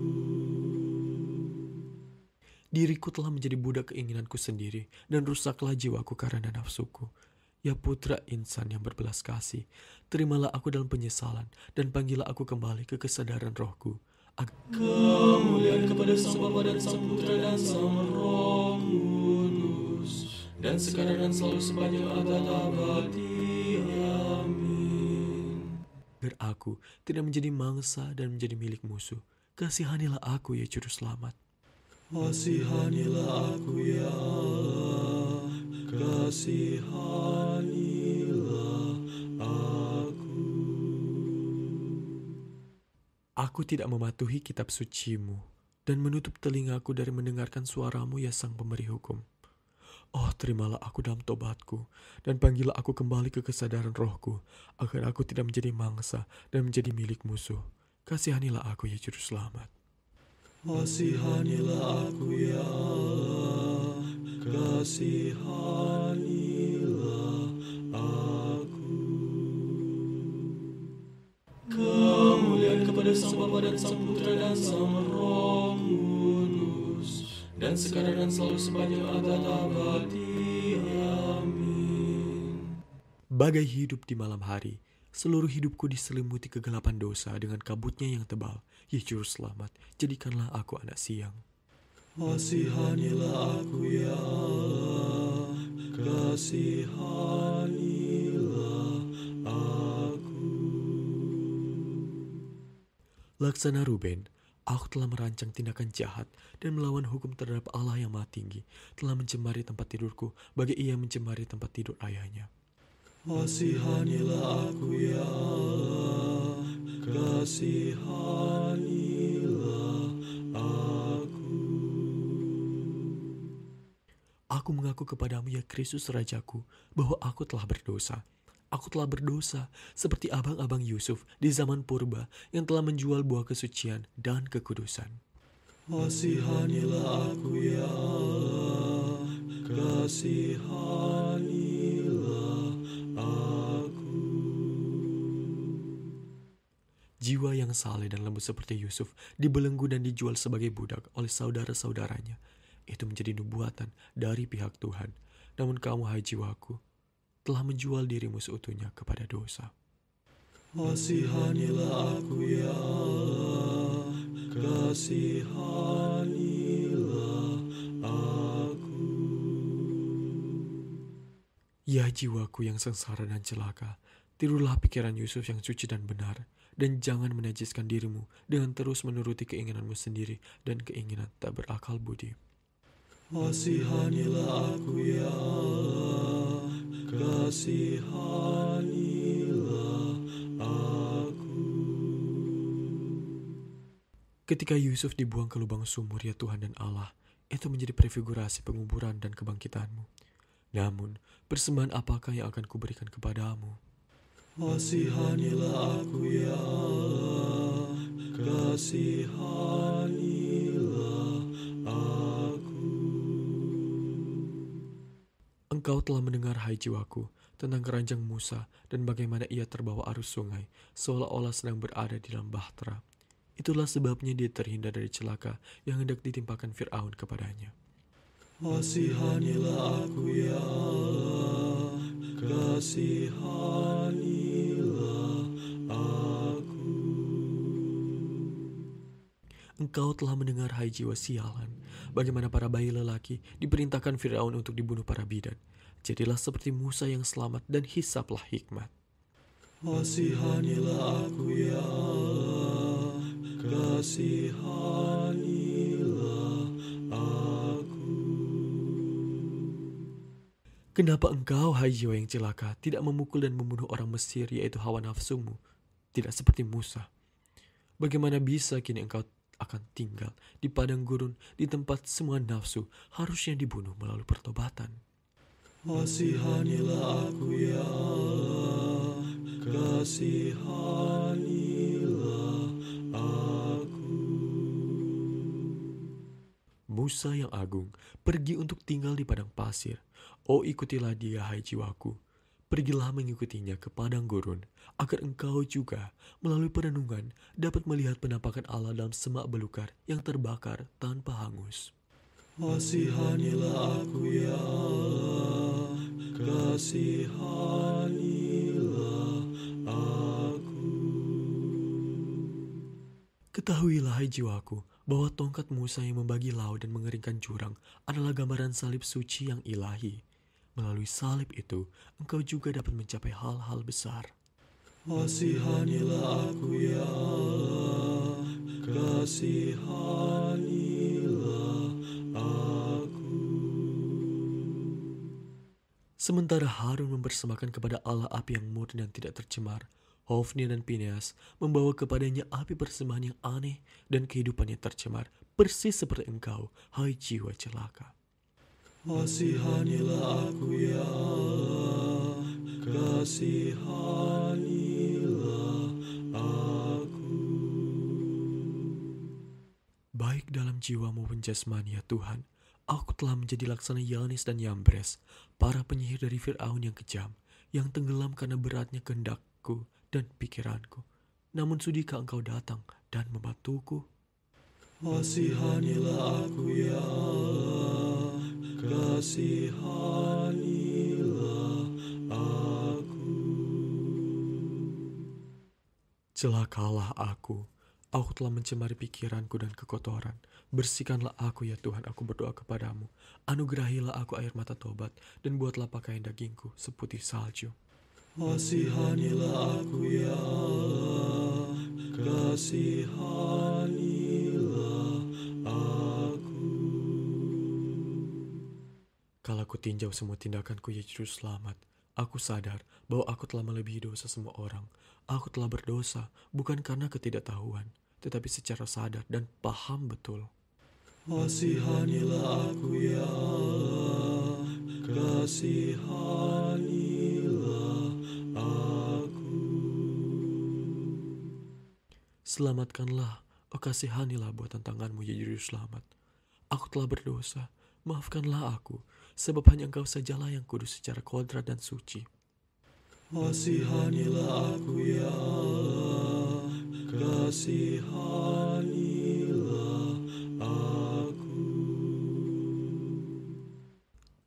Speaker 1: Diriku telah menjadi budak keinginanku sendiri, dan rusaklah jiwaku karena nafsuku. Ya putra insan yang berbelas kasih, terimalah aku dalam penyesalan, dan panggillah aku kembali ke kesadaran rohku.
Speaker 2: Kemuliaan kepada Sang Bapa dan Sang Putra dan Sang Roh Kudus, dan sekarang dan selalu sepanjang abad abadi. Amin.
Speaker 1: Agar aku tidak menjadi mangsa dan menjadi milik musuh. Kasihanilah aku ya Juru Selamat.
Speaker 2: Kasihanilah aku ya Allah, kasihanilah aku.
Speaker 1: Aku tidak mematuhi kitab suci-Mu, dan menutup telingaku dari mendengarkan suara-Mu ya Sang Pemberi hukum. Oh, terimalah aku dalam tobatku, dan panggillah aku kembali ke kesadaran rohku, agar aku tidak menjadi mangsa dan menjadi milik musuh. Kasihanilah aku ya Juru Selamat.
Speaker 2: Kasihanilah aku ya Allah, kasihanilah aku. Kemuliaan kepada Sang Bapa dan Sang Putra dan Sang Roh Kudus, dan sekarang dan selalu sepanjang abad abadi. Amin.
Speaker 1: Bagai hidup di malam hari, seluruh hidupku diselimuti kegelapan dosa dengan kabutnya yang tebal. Ya Juru Selamat, jadikanlah aku anak siang.
Speaker 2: Kasihanilah aku ya Allah, kasihanilah aku.
Speaker 1: Laksana Ruben, aku telah merancang tindakan jahat dan melawan hukum terhadap Allah yang Maha Tinggi, telah mencemari tempat tidurku, bagai ia mencemari tempat tidur ayahnya.
Speaker 2: Kasihanilah aku ya Allah, kasihanilah aku.
Speaker 1: Aku mengaku kepadamu ya Kristus Rajaku, bahwa aku telah berdosa. Aku telah berdosa seperti abang-abang Yusuf di zaman purba yang telah menjual buah kesucian dan kekudusan.
Speaker 2: Kasihanilah aku ya Allah, kasihanilah aku.
Speaker 1: Jiwa yang saleh dan lembut seperti Yusuf dibelenggu dan dijual sebagai budak oleh saudara-saudaranya. Itu menjadi nubuatan dari pihak Tuhan. Namun kamu, hai jiwaku, telah menjual dirimu seutuhnya kepada dosa.
Speaker 2: Kasihanilah aku ya Allah, kasihanilah aku.
Speaker 1: Ya jiwaku yang sengsara dan celaka, tirulah pikiran Yusuf yang suci dan benar, dan jangan menajiskan dirimu dengan terus menuruti keinginanmu sendiri dan keinginan tak berakal budi.
Speaker 2: Kasihanilah aku ya Allah, kasihanilah aku.
Speaker 1: Ketika Yusuf dibuang ke lubang sumur ya Tuhan dan Allah, itu menjadi prefigurasi penguburan dan kebangkitanmu. Namun, persembahan apakah yang akan kuberikan kepadamu?
Speaker 2: Kasihanilah aku ya Allah, kasihanilah aku.
Speaker 1: Engkau telah mendengar, hai jiwaku, tentang keranjang Musa dan bagaimana ia terbawa arus sungai, seolah-olah sedang berada di dalam bahtera. Itulah sebabnya dia terhindar dari celaka yang hendak ditimpakan Fir'aun kepadanya.
Speaker 2: Kasihanilah aku ya Allah, kasihanilah aku.
Speaker 1: Engkau telah mendengar, hai jiwa sialan, bagaimana para bayi lelaki diperintahkan Fir'aun untuk dibunuh para bidan. Jadilah seperti Musa yang selamat dan hisaplah hikmat.
Speaker 2: Kasihanilah aku ya Allah, kasihanilah aku.
Speaker 1: Kenapa engkau, hai jiwa yang celaka, tidak memukul dan membunuh orang Mesir, yaitu hawa nafsumu, tidak seperti Musa? Bagaimana bisa kini engkau akan tinggal di padang gurun, di tempat semua nafsu harusnya dibunuh melalui pertobatan?
Speaker 2: Kasihanilah aku ya Allah, kasihanilah aku.
Speaker 1: Musa yang agung pergi untuk tinggal di padang pasir. Oh, ikutilah dia, hai jiwaku. Pergilah mengikutinya ke padang gurun, agar engkau juga melalui perenungan dapat melihat penampakan Allah dalam semak belukar yang terbakar tanpa hangus.
Speaker 2: Kasihanilah aku ya Allah, kasihanilah aku.
Speaker 1: Ketahuilah, hai jiwaku, bahwa tongkat Musa yang membagi laut dan mengeringkan jurang adalah gambaran salib suci yang ilahi. Melalui salib itu, engkau juga dapat mencapai hal-hal besar.
Speaker 2: Kasihanilah aku ya Allah, kasihanilah aku.
Speaker 1: Sementara Harun mempersembahkan kepada Allah api yang murni dan tidak tercemar, Hofni dan Pinehas membawa kepadanya api persembahan yang aneh dan kehidupannya tercemar, persis seperti engkau, hai jiwa celaka.
Speaker 2: Kasihanilah aku ya Allah, kasihanilah aku.
Speaker 1: Baik dalam jiwa maupun jasmani ya Tuhan, aku telah menjadi laksana Yanes dan Yambres, para penyihir dari Fir'aun yang kejam, yang tenggelam karena beratnya kehendakku dan pikiranku. Namun sudikah engkau datang dan membantuku?
Speaker 2: Kasihanilah aku ya Allah, kasihanilah aku.
Speaker 1: Celakalah aku telah mencemari pikiranku dan kekotoran. Bersihkanlah aku ya Tuhan, aku berdoa kepadamu. Anugerahilah aku air mata tobat, dan buatlah pakaian dagingku seputih salju.
Speaker 2: Kasihanilah aku ya Allah, kasihanilah aku.
Speaker 1: Kalau ku tinjau semua tindakanku ya Juru Selamat, aku sadar bahwa aku telah melebihi dosa semua orang. Aku telah berdosa bukan karena ketidaktahuan, tetapi secara sadar dan paham betul.
Speaker 2: Kasihanilah aku ya Allah, kasihanilah aku.
Speaker 1: Selamatkanlah, oh kasihanilah buatan tanganmu ya Juru Selamat. Aku telah berdosa, maafkanlah aku, sebab hanya engkau sajalah yang kudus secara kodrat dan suci.
Speaker 2: Kasihanilah aku ya Allah, kasihanilah aku.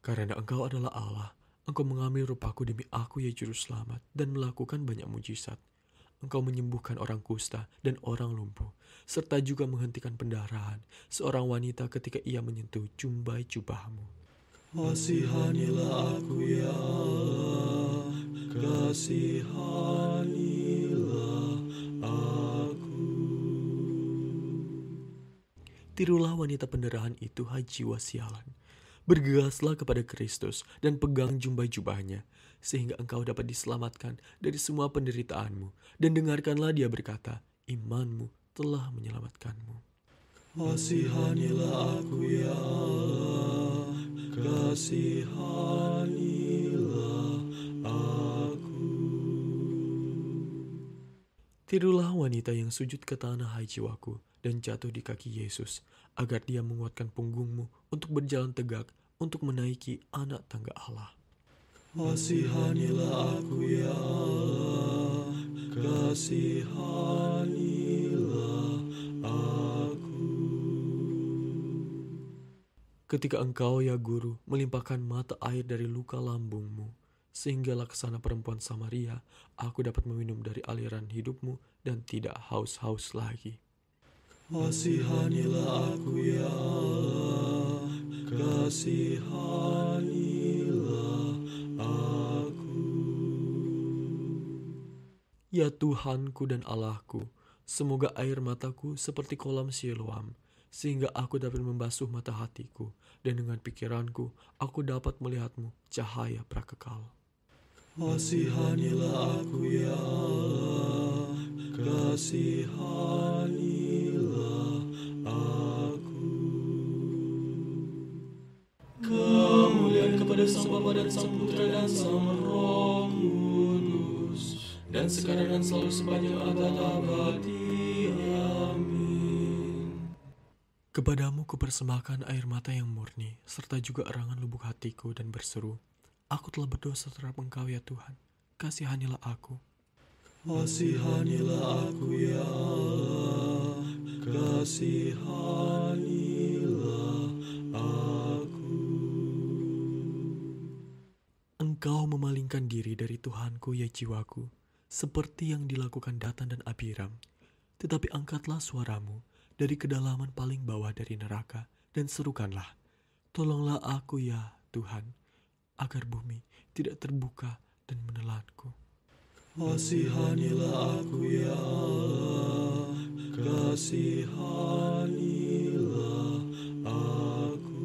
Speaker 1: Karena engkau adalah Allah, engkau mengambil rupaku demi aku ya Juru Selamat, dan melakukan banyak mujizat. Engkau menyembuhkan orang kusta dan orang lumpuh, serta juga menghentikan pendarahan seorang wanita ketika ia menyentuh jumbai jubahmu.
Speaker 2: Kasihanilah aku ya Allah, kasihanilah aku.
Speaker 1: Tirulah wanita pendarahan itu, hai jiwa sialan. Bergegaslah kepada Kristus dan pegang jumbai jubahnya, sehingga engkau dapat diselamatkan dari semua penderitaanmu. Dan dengarkanlah dia berkata, imanmu telah menyelamatkanmu.
Speaker 2: Kasihanilah aku ya Allah, kasihanilah aku.
Speaker 1: Tirulah wanita yang sujud ke tanah, hai jiwaku, dan jatuh di kaki Yesus, agar dia menguatkan punggungmu untuk berjalan tegak, untuk menaiki anak tangga Allah.
Speaker 2: Kasihanilah aku ya Allah, kasihanilah aku.
Speaker 1: Ketika engkau ya guru melimpahkan mata air dari luka lambungmu, sehingga laksana perempuan Samaria, aku dapat meminum dari aliran hidupmu dan tidak haus-haus lagi.
Speaker 2: Kasihanilah aku ya Allah, kasihanilah aku.
Speaker 1: Ya Tuhanku dan Allahku, semoga air mataku seperti kolam Siloam, sehingga aku dapat membasuh mata hatiku, dan dengan pikiranku aku dapat melihatmu cahaya prakekal.
Speaker 2: Kasihanilah aku ya Allah, kasihanilah aku. Kemuliaan kepada Sang Bapa dan Sang Putra dan Sang Roh Kudus, dan sekarang dan selalu sepanjang abad abadi. Amin.
Speaker 1: Kepadamu kupersembahkan air mata yang murni, serta juga erangan lubuk hatiku dan berseru, aku telah berdosa terhadap Engkau ya Tuhan, kasihanilah aku.
Speaker 2: Kasihanilah aku ya Allah, kasihanilah aku.
Speaker 1: Engkau memalingkan diri dari Tuhanku ya jiwaku, seperti yang dilakukan Datan dan Abiram. Tetapi angkatlah suaramu dari kedalaman paling bawah dari neraka, dan serukanlah, tolonglah aku ya Tuhan, agar bumi tidak terbuka dan menelanku.
Speaker 2: Kasihanilah aku ya Allah, kasihanilah aku.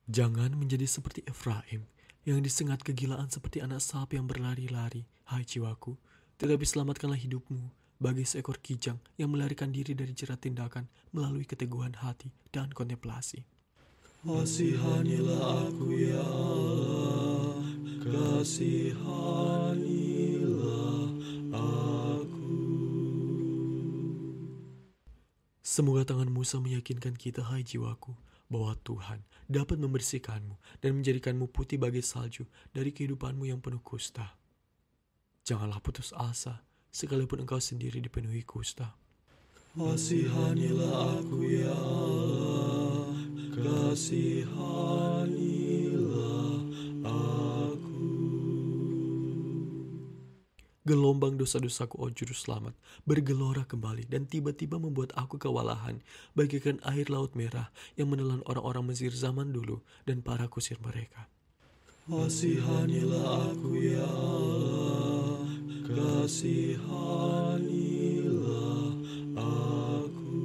Speaker 1: Jangan menjadi seperti Efraim, yang disengat kegilaan seperti anak sapi yang berlari-lari, hai jiwaku, tetapi selamatkanlah hidupmu bagi seekor kijang yang melarikan diri dari jerat tindakan melalui keteguhan hati dan kontemplasi.
Speaker 2: Kasihanilah aku ya Allah, kasihanilah aku.
Speaker 1: Semoga tangan Musa meyakinkan kita, hai jiwaku, bahwa Tuhan dapat membersihkanmu dan menjadikanmu putih bagai salju dari kehidupanmu yang penuh kusta. Janganlah putus asa, sekalipun engkau sendiri dipenuhi kusta.
Speaker 2: Kasihanilah aku ya Allah, kasihanilah aku.
Speaker 1: Gelombang dosa-dosaku, oh juru selamat, bergelora kembali dan tiba-tiba membuat aku kewalahan, bagaikan air laut merah yang menelan orang-orang Mesir zaman dulu dan para kusir mereka.
Speaker 2: Kasihanilah aku ya Allah, kasihanilah aku.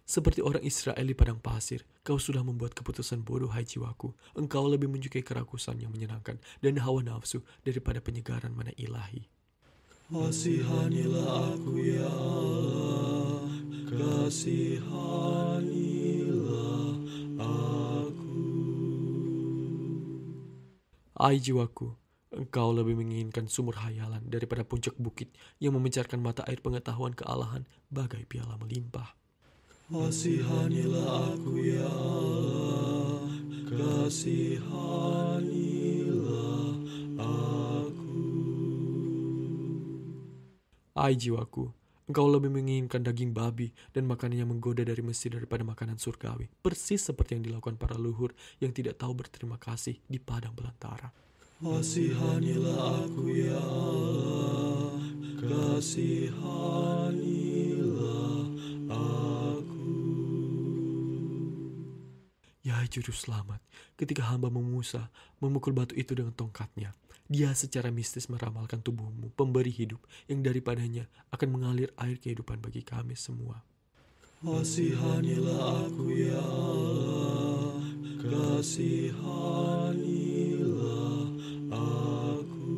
Speaker 1: Seperti orang Israel di padang pasir, kau sudah membuat keputusan bodoh, hai jiwaku. Engkau lebih menyukai kerakusan yang menyenangkan dan hawa nafsu daripada penyegaran mana ilahi.
Speaker 2: Kasihanilah aku ya Allah, kasihanilah aku.
Speaker 1: Hai jiwaku, engkau lebih menginginkan sumur hayalan daripada puncak bukit yang memancarkan mata air pengetahuan kealahan bagai piala melimpah.
Speaker 2: Kasihanilah aku ya Allah, kasihanilah aku.
Speaker 1: Hai jiwaku, engkau lebih menginginkan daging babi dan makanan yang menggoda dari Mesir daripada makanan surgawi, persis seperti yang dilakukan para leluhur yang tidak tahu berterima kasih di padang belantara.
Speaker 2: Kasihanilah aku ya Allah, kasihanilah aku.
Speaker 1: Ya juru selamat, ketika hamba Musa memukul batu itu dengan tongkatnya, dia secara mistis meramalkan tubuhmu, pemberi hidup, yang daripadanya akan mengalir air kehidupan bagi kami semua.
Speaker 2: Kasihanilah aku ya Allah, kasihanilah aku.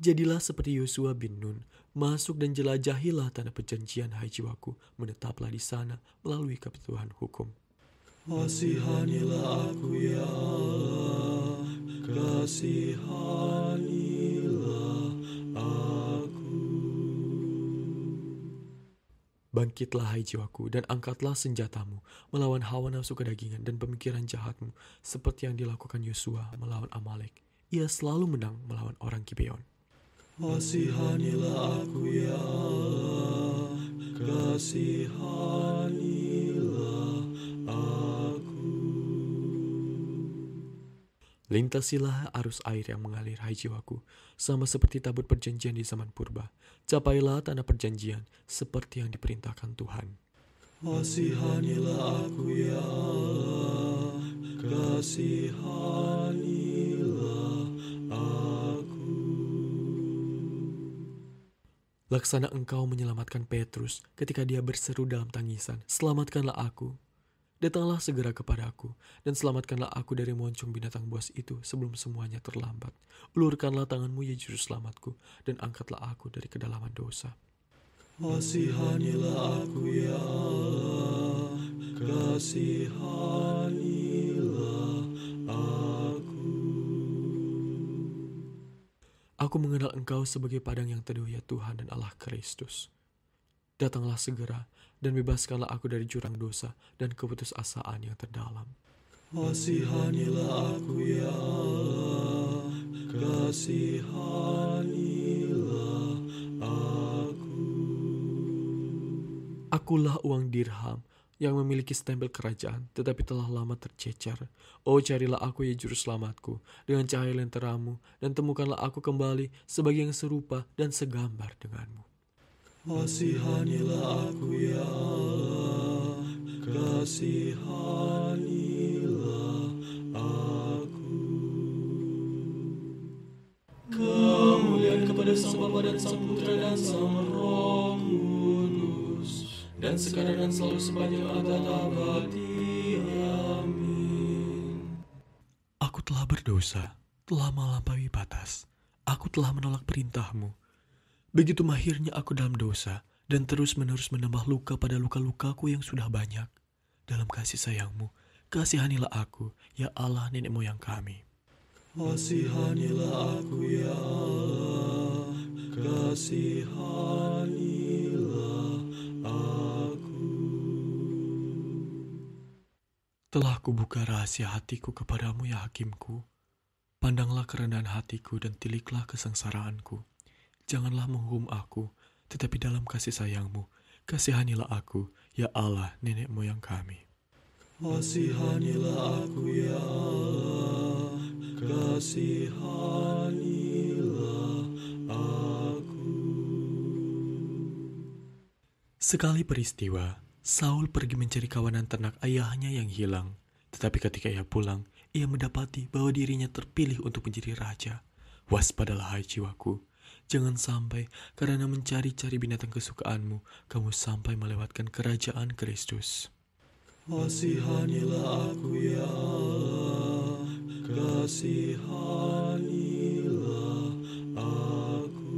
Speaker 1: Jadilah seperti Yosua bin Nun, masuk dan jelajahilah tanah perjanjian, hai jiwaku, menetaplah di sana melalui kebutuhan hukum.
Speaker 2: Kasihanilah aku ya Allah, kasihanilah aku.
Speaker 1: Bangkitlah hai jiwaku dan angkatlah senjatamu melawan hawa nafsu kedagingan dan pemikiran jahatmu seperti yang dilakukan Yosua melawan Amalek. Ia selalu menang melawan orang Gibeon.
Speaker 2: Kasihanilah aku ya Allah, kasihanilah aku.
Speaker 1: Lintasilah arus air yang mengalir hai jiwaku, sama seperti tabut perjanjian di zaman purba. Capailah tanah perjanjian seperti yang diperintahkan Tuhan.
Speaker 2: Kasihanilah aku ya Allah, kasihanilah aku.
Speaker 1: Laksana engkau menyelamatkan Petrus ketika dia berseru dalam tangisan, "Selamatkanlah aku." Datanglah segera kepadaku, dan selamatkanlah aku dari moncong binatang buas itu sebelum semuanya terlambat. Ulurkanlah tanganmu ya juru selamatku, dan angkatlah aku dari kedalaman dosa.
Speaker 2: Kasihanilah aku ya Allah, kasihanilah aku.
Speaker 1: Aku mengenal engkau sebagai padang yang teduh ya Tuhan dan Allah Kristus. Datanglah segera, dan bebaskanlah aku dari jurang dosa dan keputusasaan yang terdalam.
Speaker 2: Kasihanilah aku ya Allah, kasihanilah aku.
Speaker 1: Akulah uang dirham yang memiliki stempel kerajaan, tetapi telah lama tercecer. Oh, carilah aku ya juru selamatku, dengan cahaya lenteramu, dan temukanlah aku kembali sebagai yang serupa dan segambar denganmu.
Speaker 2: Kasihanilah aku ya Allah, kasihanilah aku. Kemuliaan kepada Sang Bapa dan Sang Putra dan Sang Roh Kudus, dan sekarang dan selalu sepanjang abad abadi. Amin.
Speaker 1: Aku telah berdosa, telah melampaui batas. Aku telah menolak perintahmu. Begitu mahirnya aku dalam dosa, dan terus-menerus menambah luka pada luka-lukaku yang sudah banyak. Dalam kasih sayangmu, kasihanilah aku, ya Allah nenek moyang kami.
Speaker 2: Kasihanilah aku ya Allah, kasihanilah aku.
Speaker 1: Telah kubuka rahasia hatiku kepadamu ya Hakimku. Pandanglah kerendahan hatiku dan tiliklah kesengsaraanku. Janganlah menghukum aku, tetapi dalam kasih sayangmu, kasihanilah aku, ya Allah nenek moyang kami.
Speaker 2: Kasihanilah aku ya Allah, kasihanilah aku.
Speaker 1: Sekali peristiwa, Saul pergi mencari kawanan ternak ayahnya yang hilang. Tetapi ketika ia pulang, ia mendapati bahwa dirinya terpilih untuk menjadi raja. Waspadalah hai jiwaku. Jangan sampai karena mencari-cari binatang kesukaanmu, kamu sampai melewatkan kerajaan Kristus.
Speaker 2: Kasihanilah aku ya Allah, kasihanilah aku.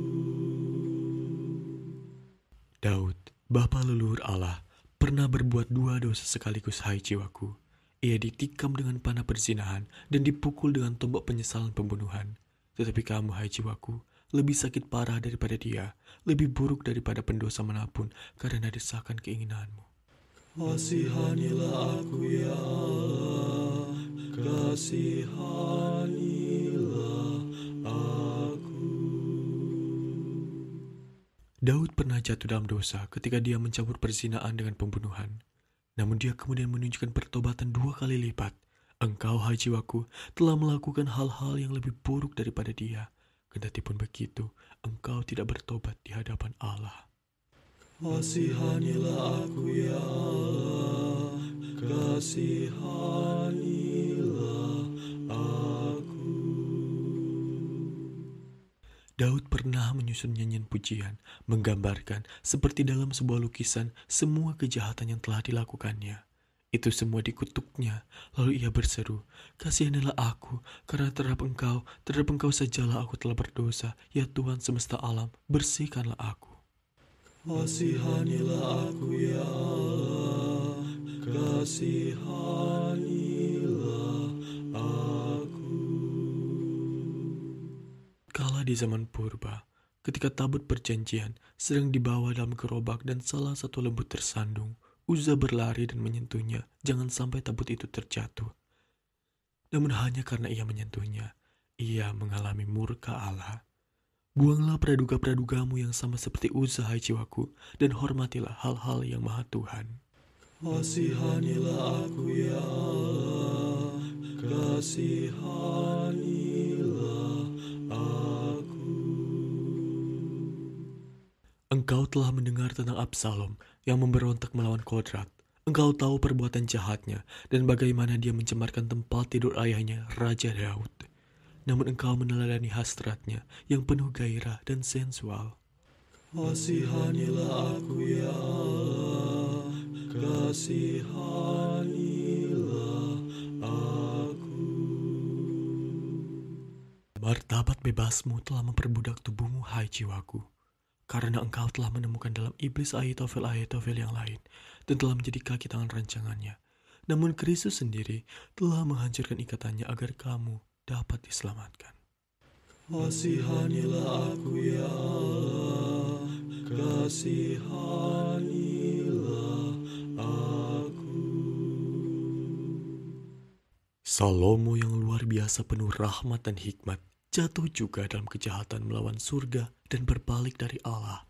Speaker 1: Daud, bapa leluhur Allah, pernah berbuat dua dosa sekaligus hai jiwaku. Ia ditikam dengan panah perzinahan dan dipukul dengan tombak penyesalan pembunuhan. Tetapi kamu hai jiwaku, lebih sakit parah daripada dia, lebih buruk daripada pendosa manapun karena desakan keinginanmu.
Speaker 2: Kasihanilah aku ya Allah, kasihanilah aku.
Speaker 1: Daud pernah jatuh dalam dosa ketika dia mencampur perzinaan dengan pembunuhan. Namun dia kemudian menunjukkan pertobatan 2 kali lipat. Engkau, hai jiwaku, telah melakukan hal-hal yang lebih buruk daripada dia. Kendati pun begitu, engkau tidak bertobat di hadapan Allah.
Speaker 2: Kasihanilah aku ya Allah, kasihanilah aku.
Speaker 1: Daud pernah menyusun nyanyian pujian, menggambarkan seperti dalam sebuah lukisan semua kejahatan yang telah dilakukannya. Itu semua dikutuknya, lalu ia berseru, "Kasihanilah aku, karena terhadap engkau sajalah aku telah berdosa, ya Tuhan semesta alam, bersihkanlah aku."
Speaker 2: Kasihanilah aku ya Allah, kasihanilah aku.
Speaker 1: Kala di zaman purba, Ketika tabut perjanjian sedang dibawa dalam gerobak dan salah satu lembu tersandung, Uza berlari dan menyentuhnya, jangan sampai tabut itu terjatuh. Namun hanya karena ia menyentuhnya, ia mengalami murka Allah. Buanglah praduga-pradugamu yang sama seperti Uza, hai jiwaku, dan hormatilah hal-hal yang Maha Tuhan.
Speaker 2: Kasihanilah aku ya Allah, kasihanilah aku.
Speaker 1: Engkau telah mendengar tentang Absalom yang memberontak melawan Kodrat. Engkau tahu perbuatan jahatnya dan bagaimana dia mencemarkan tempat tidur ayahnya, Raja Daud. Namun engkau meneladani hasratnya yang penuh gairah dan sensual.
Speaker 2: Kasihanilah aku ya Allah, kasihanilah aku.
Speaker 1: Martabat bebasmu telah memperbudak tubuhmu, hai jiwaku. Karena engkau telah menemukan dalam iblis Ahitofel yang lain dan telah menjadi kaki tangan rancangannya. Namun Kristus sendiri telah menghancurkan ikatannya agar kamu dapat diselamatkan.
Speaker 2: Kasihanilah aku ya Allah, kasihanilah aku.
Speaker 1: Salomo yang luar biasa penuh rahmat dan hikmat jatuh juga dalam kejahatan melawan surga dan berbalik dari Allah.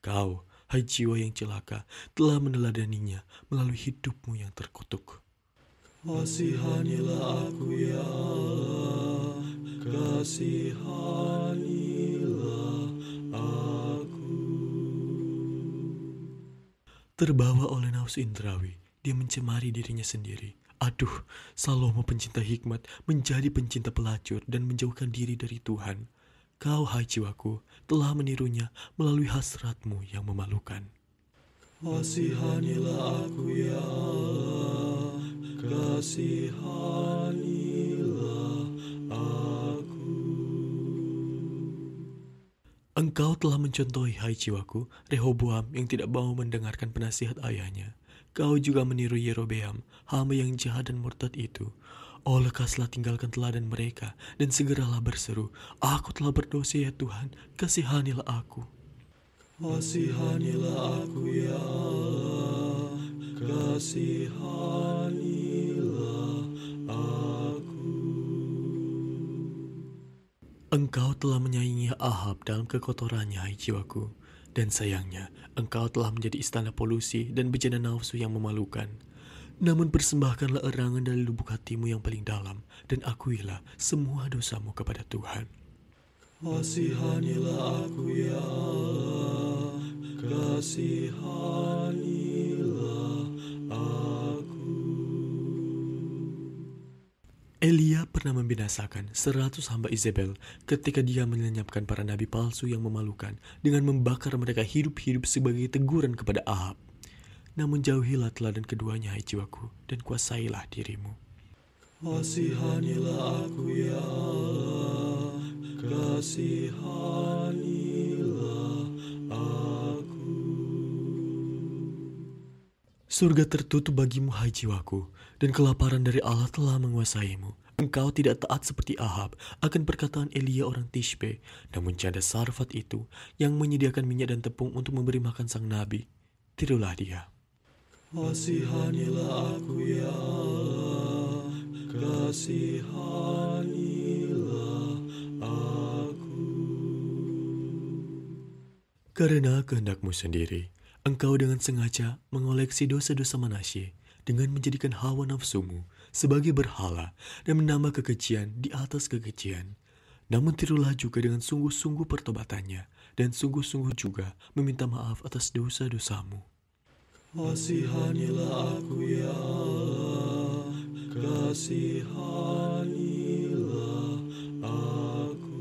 Speaker 1: Kau, hai jiwa yang celaka, telah meneladaninya melalui hidupmu yang terkutuk.
Speaker 2: Kasihanilah aku ya Allah, kasihanilah aku.
Speaker 1: Terbawa oleh nafsu indrawi, dia mencemari dirinya sendiri. Aduh, Salomo pencinta hikmat menjadi pencinta pelacur dan menjauhkan diri dari Tuhan. Kau, hai jiwaku, telah menirunya melalui hasratmu yang memalukan.
Speaker 2: Kasihanilah aku ya Allah, kasihanilah aku.
Speaker 1: Engkau telah mencontohi, hai jiwaku, Rehoboam yang tidak mau mendengarkan penasihat ayahnya. Kau juga meniru Yerobeam, hamba yang jahat dan murtad itu. Oh, lekaslah tinggalkan teladan mereka, dan segeralah berseru, aku telah berdosa ya Tuhan, kasihanilah aku.
Speaker 2: Kasihanilah aku ya Allah, kasihanilah aku.
Speaker 1: Engkau telah menyaingi Ahab dalam kekotorannya, hai jiwaku. Dan sayangnya, engkau telah menjadi istana polusi dan bejana nafsu yang memalukan. Namun persembahkanlah erangan dari lubuk hatimu yang paling dalam, dan akuilah semua dosamu kepada Tuhan.
Speaker 2: Kasihanilah aku ya Allah, kasihanilah aku.
Speaker 1: Elia pernah membinasakan 100 hamba Izebel ketika dia melenyapkan para nabi palsu yang memalukan dengan membakar mereka hidup-hidup sebagai teguran kepada Ahab. Namun jauhilah teladan keduanya, hai jiwaku, dan kuasailah dirimu.
Speaker 2: Kasihanilah aku ya Allah, kasihanilah aku.
Speaker 1: Surga tertutup bagimu, hai jiwaku, dan kelaparan dari Allah telah menguasaimu. Engkau tidak taat seperti Ahab akan perkataan Elia orang Tishbe, namun janda Sarfat itu yang menyediakan minyak dan tepung untuk memberi makan sang nabi. Tirulah dia.
Speaker 2: Kasihanilah aku ya Allah, kasihanilah aku.
Speaker 1: Karena kehendakmu sendiri, engkau dengan sengaja mengoleksi dosa-dosa Manasye dengan menjadikan hawa nafsumu sebagai berhala dan menambah kekejian di atas kekejian. Namun tirulah juga dengan sungguh-sungguh pertobatannya dan sungguh-sungguh juga meminta maaf atas dosa-dosamu.
Speaker 2: Kasihanilah aku ya Allah, kasihanilah aku.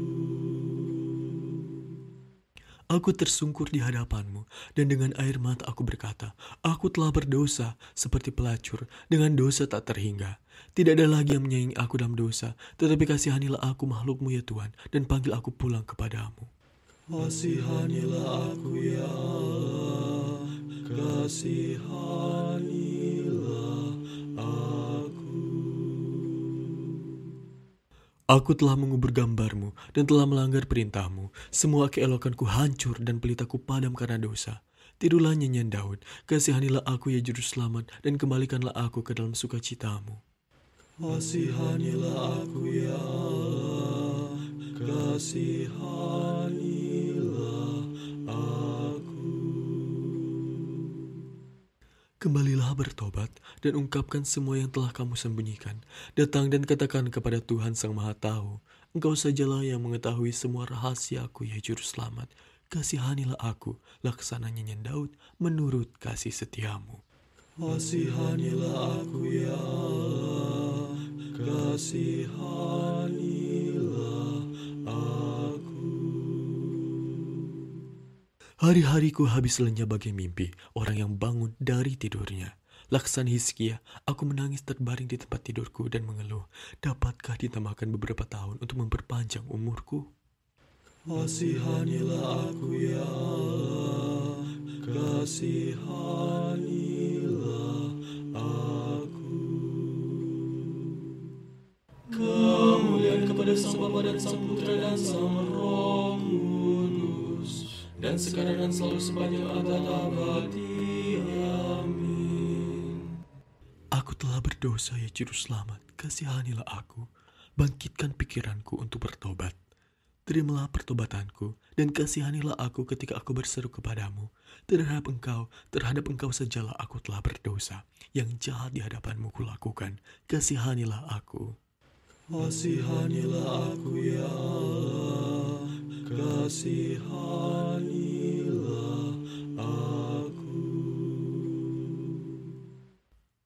Speaker 1: Aku tersungkur di hadapanmu, dan dengan air mata aku berkata, aku telah berdosa seperti pelacur, dengan dosa tak terhingga. Tidak ada lagi yang menyaingi aku dalam dosa, tetapi kasihanilah aku makhlukmu ya Tuhan, dan panggil aku pulang kepadamu.
Speaker 2: Kasihanilah aku ya Allah, kasihanilah aku.
Speaker 1: Aku telah mengubur gambarmu dan telah melanggar perintahmu. Semua keelokanku hancur dan pelitaku padam karena dosa. Tirulah nyanyian Daud, kasihanilah aku ya Juru Selamat, dan kembalikanlah aku ke dalam sukacitamu.
Speaker 2: Kasihanilah aku ya Allah, kasihanilah aku.
Speaker 1: Kembalilah bertobat dan ungkapkan semua yang telah kamu sembunyikan. Datang dan katakan kepada Tuhan Sang Maha Tahu, Engkau sajalah yang mengetahui semua rahasiaku ya Juru Selamat. Kasihanilah aku, laksana nyanyian Daud menurut kasih setiamu.
Speaker 2: Kasihanilah aku ya Allah, kasihanilah aku.
Speaker 1: Hari-hariku habis lenyap bagai mimpi, orang yang bangun dari tidurnya. Laksana Hizkia, aku menangis terbaring di tempat tidurku dan mengeluh, dapatkah ditambahkan beberapa tahun untuk memperpanjang umurku?
Speaker 2: Kasihanilah aku ya Allah, kasihanilah aku. Kemuliaan kepada Sang Bapa dan Sang Putra dan Sang Roh Kudus, dan sekarang dan selalu sepanjang abad abadi. Amin.
Speaker 1: Aku telah berdosa ya Juru Selamat, kasihanilah aku. Bangkitkan pikiranku untuk bertobat. Terimalah pertobatanku dan kasihanilah aku ketika aku berseru kepadamu. Terhadap engkau sajalah aku telah berdosa. Yang jahat di hadapanmu kulakukan, kasihanilah aku.
Speaker 2: Kasihanilah aku ya Allah, kasihanilah aku.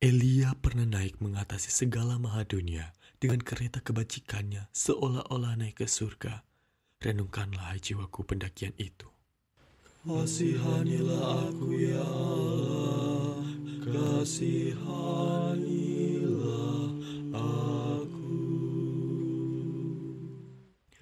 Speaker 1: Elia pernah naik mengatasi segala mahadunia dengan kereta kebajikannya seolah-olah naik ke surga. Renungkanlah jiwaku pendakian itu.
Speaker 2: Kasihanilah aku ya Allah, kasihanilah aku.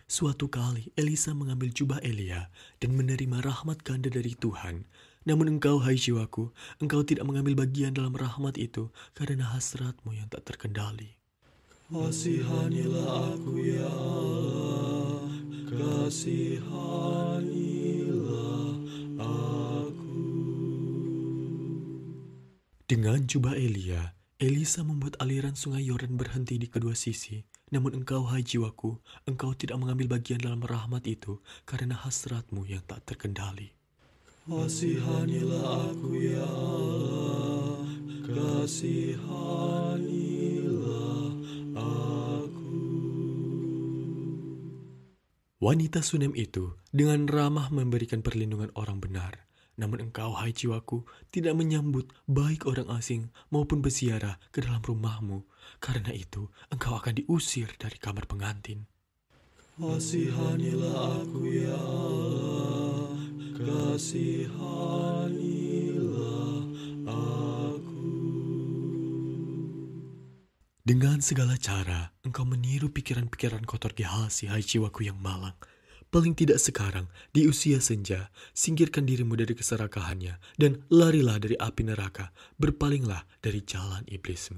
Speaker 1: Suatu kali Elisa mengambil jubah Elia dan menerima rahmat ganda dari Tuhan. Namun engkau, hai jiwaku, engkau tidak mengambil bagian dalam rahmat itu karena hasratmu yang tak terkendali.
Speaker 2: Kasihanilah aku ya Allah, kasihanilah aku.
Speaker 1: Dengan jubah Elia, Elisa membuat aliran sungai Yordan berhenti di kedua sisi. Namun engkau, hai jiwaku, engkau tidak mengambil bagian dalam rahmat itu karena hasratmu yang tak terkendali.
Speaker 2: Kasihanilah aku ya Allah, kasihanilah aku.
Speaker 1: Wanita Sunem itu dengan ramah memberikan perlindungan orang benar. Namun engkau, hai jiwaku, tidak menyambut baik orang asing maupun berziarah ke dalam rumahmu. Karena itu, engkau akan diusir dari kamar pengantin.
Speaker 2: Kasihanilah aku ya Allah, kasihanilah aku.
Speaker 1: Dengan segala cara, engkau meniru pikiran-pikiran kotor Gehazi, hai jiwaku yang malang. Paling tidak sekarang, di usia senja, singkirkan dirimu dari keserakahannya, dan larilah dari api neraka, berpalinglah dari jalan iblismu.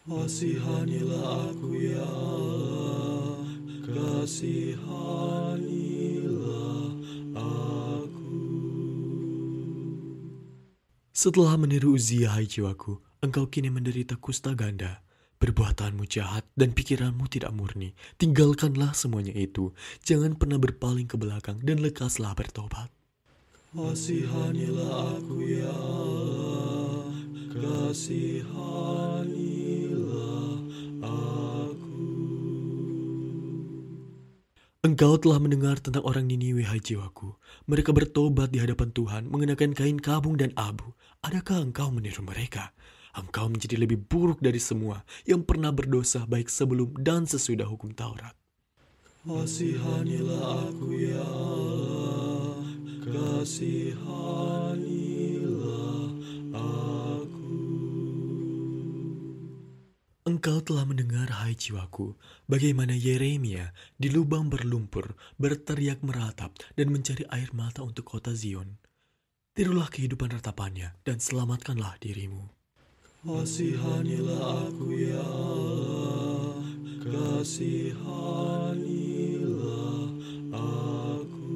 Speaker 2: Kasihanilah aku ya Allah, kasihanilah aku.
Speaker 1: Setelah meniru Uzia, hai jiwaku, engkau kini menderita kusta ganda. Perbuatanmu jahat dan pikiranmu tidak murni. Tinggalkanlah semuanya itu. Jangan pernah berpaling ke belakang dan lekaslah bertobat.
Speaker 2: Kasihanilah aku ya Allah, kasihanilah aku.
Speaker 1: Engkau telah mendengar tentang orang Niniwe, hai jiwaku. Mereka bertobat di hadapan Tuhan mengenakan kain kabung dan abu. Adakah engkau meniru mereka? Engkau menjadi lebih buruk dari semua yang pernah berdosa baik sebelum dan sesudah hukum Taurat.
Speaker 2: Kasihanilah aku ya Allah, kasihanilah aku.
Speaker 1: Engkau telah mendengar, hai jiwaku, bagaimana Yeremia di lubang berlumpur berteriak meratap dan mencari air mata untuk kota Zion. Tirulah kehidupan ratapannya dan selamatkanlah dirimu.
Speaker 2: Kasihanilah aku ya Allah, kasihanilah aku.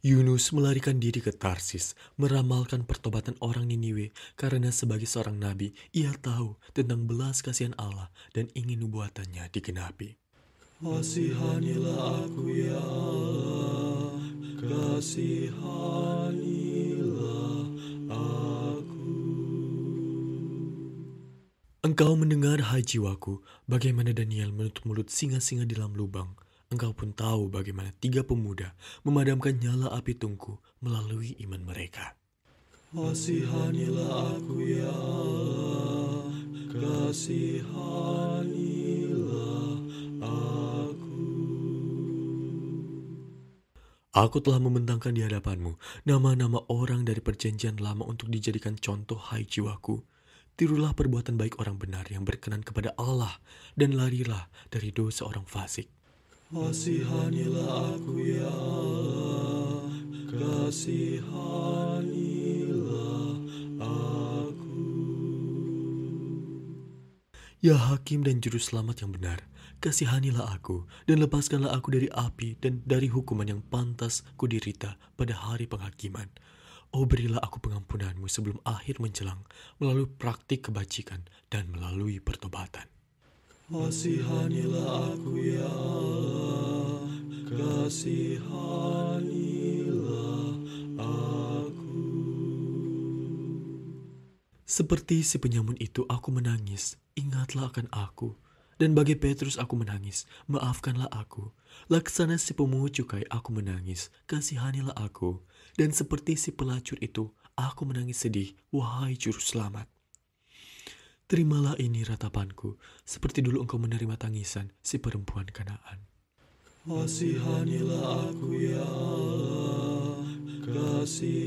Speaker 1: Yunus melarikan diri ke Tarsis, meramalkan pertobatan orang Niniwe karena sebagai seorang nabi, ia tahu tentang belas kasihan Allah dan ingin nubuatannya digenapi.
Speaker 2: Kasihanilah aku ya Allah, kasihanilah aku.
Speaker 1: Engkau mendengar, hai jiwaku, bagaimana Daniel menutup mulut singa-singa di dalam lubang. Engkau pun tahu bagaimana 3 pemuda memadamkan nyala api tungku melalui iman mereka.
Speaker 2: Kasihanilah aku ya Allah, kasihanilah aku.
Speaker 1: Aku telah membentangkan di hadapanmu nama-nama orang dari perjanjian lama untuk dijadikan contoh, hai jiwaku. Tirulah perbuatan baik orang benar yang berkenan kepada Allah dan larilah dari dosa orang fasik.
Speaker 2: Kasihanilah aku ya Allah, kasihanilah aku.
Speaker 1: Ya Hakim dan Juru Selamat yang benar, kasihanilah aku dan lepaskanlah aku dari api dan dari hukuman yang pantas kuderita pada hari penghakiman. Oh, berilah aku pengampunanmu sebelum akhir menjelang melalui praktik kebajikan dan melalui pertobatan.
Speaker 2: Kasihanilah aku ya Allah, kasihanilah aku.
Speaker 1: Seperti si penyamun itu aku menangis, ingatlah akan aku. Dan bagi Petrus aku menangis, maafkanlah aku. Laksana si pemungut cukai aku menangis, kasihanilah aku. Dan seperti si pelacur itu, aku menangis sedih, wahai Juru Selamat. Terimalah ini ratapanku, seperti dulu engkau menerima tangisan si perempuan Kanaan.
Speaker 2: Kasihanilah aku ya Allah, kasihanilah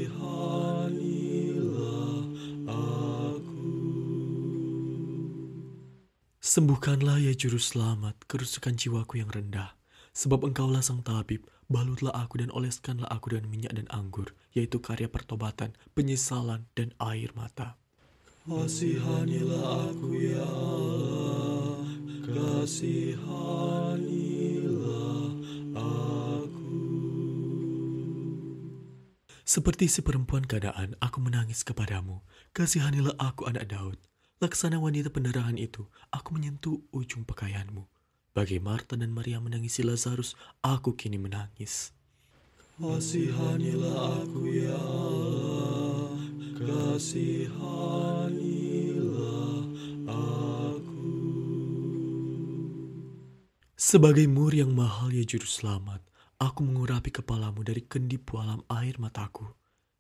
Speaker 2: aku.
Speaker 1: Sembuhkanlah ya Juru Selamat kerusakan jiwaku yang rendah. Sebab engkaulah sang tabib, balutlah aku dan oleskanlah aku dengan minyak dan anggur, yaitu karya pertobatan, penyesalan, dan air mata.
Speaker 2: Kasihanilah aku ya Allah, kasihanilah aku.
Speaker 1: Seperti si perempuan Kanaan, aku menangis kepadamu. Kasihanilah aku, anak Daud. Laksana wanita pendarahan itu, aku menyentuh ujung pakaianmu. Bagi Marta dan Maria menangisi Lazarus, aku kini menangis.
Speaker 2: Kasihanilah aku ya Allah, kasihanilah aku.
Speaker 1: Sebagai mur yang mahal ya Juru Selamat, aku mengurapi kepalamu dari kendi pualam air mataku.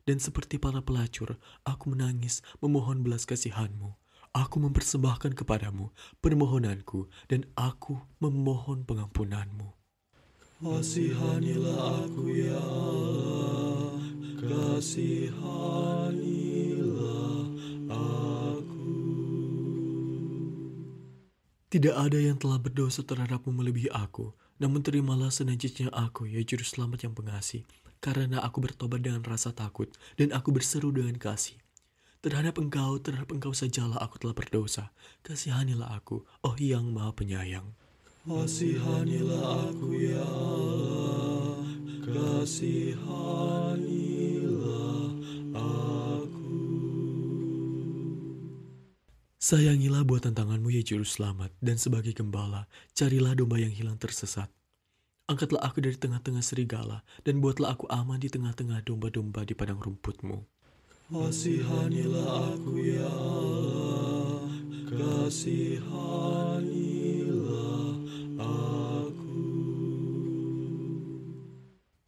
Speaker 1: Dan seperti para pelacur, aku menangis memohon belas kasihanmu. Aku mempersembahkan kepadamu permohonanku dan aku memohon pengampunanmu.
Speaker 2: Kasihanilah aku ya Allah, kasihanilah aku.
Speaker 1: Tidak ada yang telah berdosa terhadapmu melebihi aku, namun terimalah senajisnya aku, ya Juru Selamat yang pengasih, karena aku bertobat dengan rasa takut dan aku berseru dengan kasih. Terhadap engkau sajalah aku telah berdosa. Kasihanilah aku, oh yang maha penyayang.
Speaker 2: Kasihanilah aku ya Allah, kasihanilah aku.
Speaker 1: Sayangilah buatan tanganmu ya Juru Selamat, dan sebagai gembala, carilah domba yang hilang tersesat. Angkatlah aku dari tengah-tengah serigala, dan buatlah aku aman di tengah-tengah domba-domba di padang rumputmu.
Speaker 2: Kasihanilah aku ya Allah, kasihanilah aku.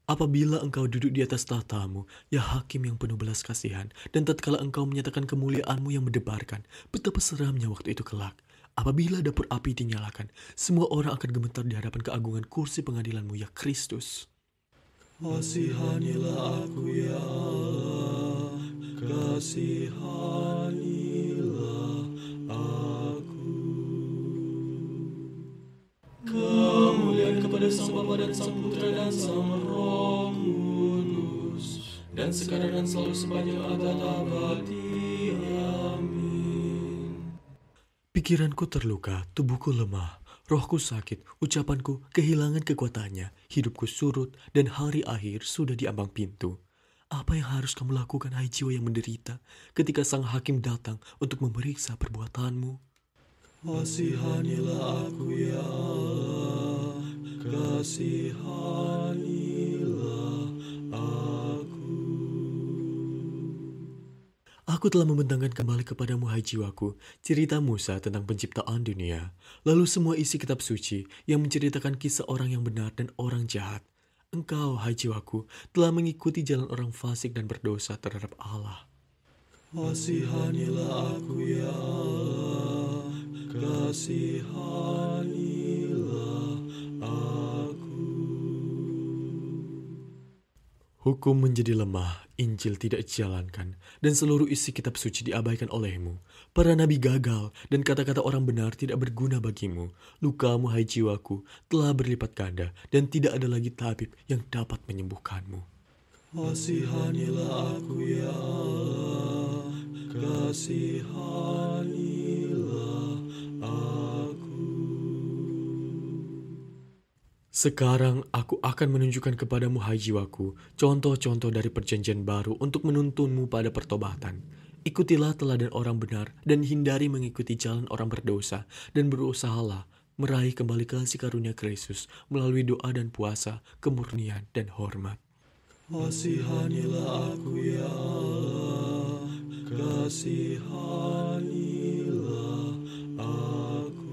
Speaker 1: Apabila engkau duduk di atas tahtamu, ya Hakim yang penuh belas kasihan, dan tatkala engkau menyatakan kemuliaanmu yang mendebarkan, betapa seramnya waktu itu kelak. Apabila dapur api dinyalakan, semua orang akan gemetar di hadapan keagungan kursi pengadilanmu, ya Kristus.
Speaker 2: Kasihanilah aku ya Allah, kasihanilah aku. Kemuliaan kepada Sang Bapa dan Sang Putra dan Sang Roh Kudus, dan sekarang dan selalu sepanjang abad abadi. Amin.
Speaker 1: Pikiranku terluka, tubuhku lemah, rohku sakit, ucapanku kehilangan kekuatannya, hidupku surut, dan hari akhir sudah di ambang pintu. Apa yang harus kamu lakukan, hai jiwa yang menderita, ketika sang hakim datang untuk memeriksa perbuatanmu?
Speaker 2: Kasihanilah aku ya Allah, kasihanilah aku.
Speaker 1: Aku telah membentangkan kembali kepadamu, hai jiwaku, cerita Musa tentang penciptaan dunia, lalu semua isi kitab suci yang menceritakan kisah orang yang benar dan orang jahat. Engkau, hai jiwaku, telah mengikuti jalan orang fasik dan berdosa terhadap Allah.
Speaker 2: Kasihanilah aku ya Allah, kasihanilah aku.
Speaker 1: Hukum menjadi lemah, Injil tidak dijalankan, dan seluruh isi kitab suci diabaikan olehmu. Para nabi gagal, dan kata-kata orang benar tidak berguna bagimu. Lukamu, hai jiwaku, telah berlipat ganda, dan tidak ada lagi tabib yang dapat menyembuhkanmu.
Speaker 2: Kasihanilah aku ya Allah, kasihanilah aku.
Speaker 1: Sekarang aku akan menunjukkan kepadamu, hai jiwaku, contoh-contoh dari perjanjian baru untuk menuntunmu pada pertobatan. Ikutilah teladan orang benar dan hindari mengikuti jalan orang berdosa, dan berusahalah meraih kembali kasih karunia Kristus melalui doa dan puasa, kemurnian dan hormat.
Speaker 2: Kasihanilah aku ya Allah, kasihanilah aku.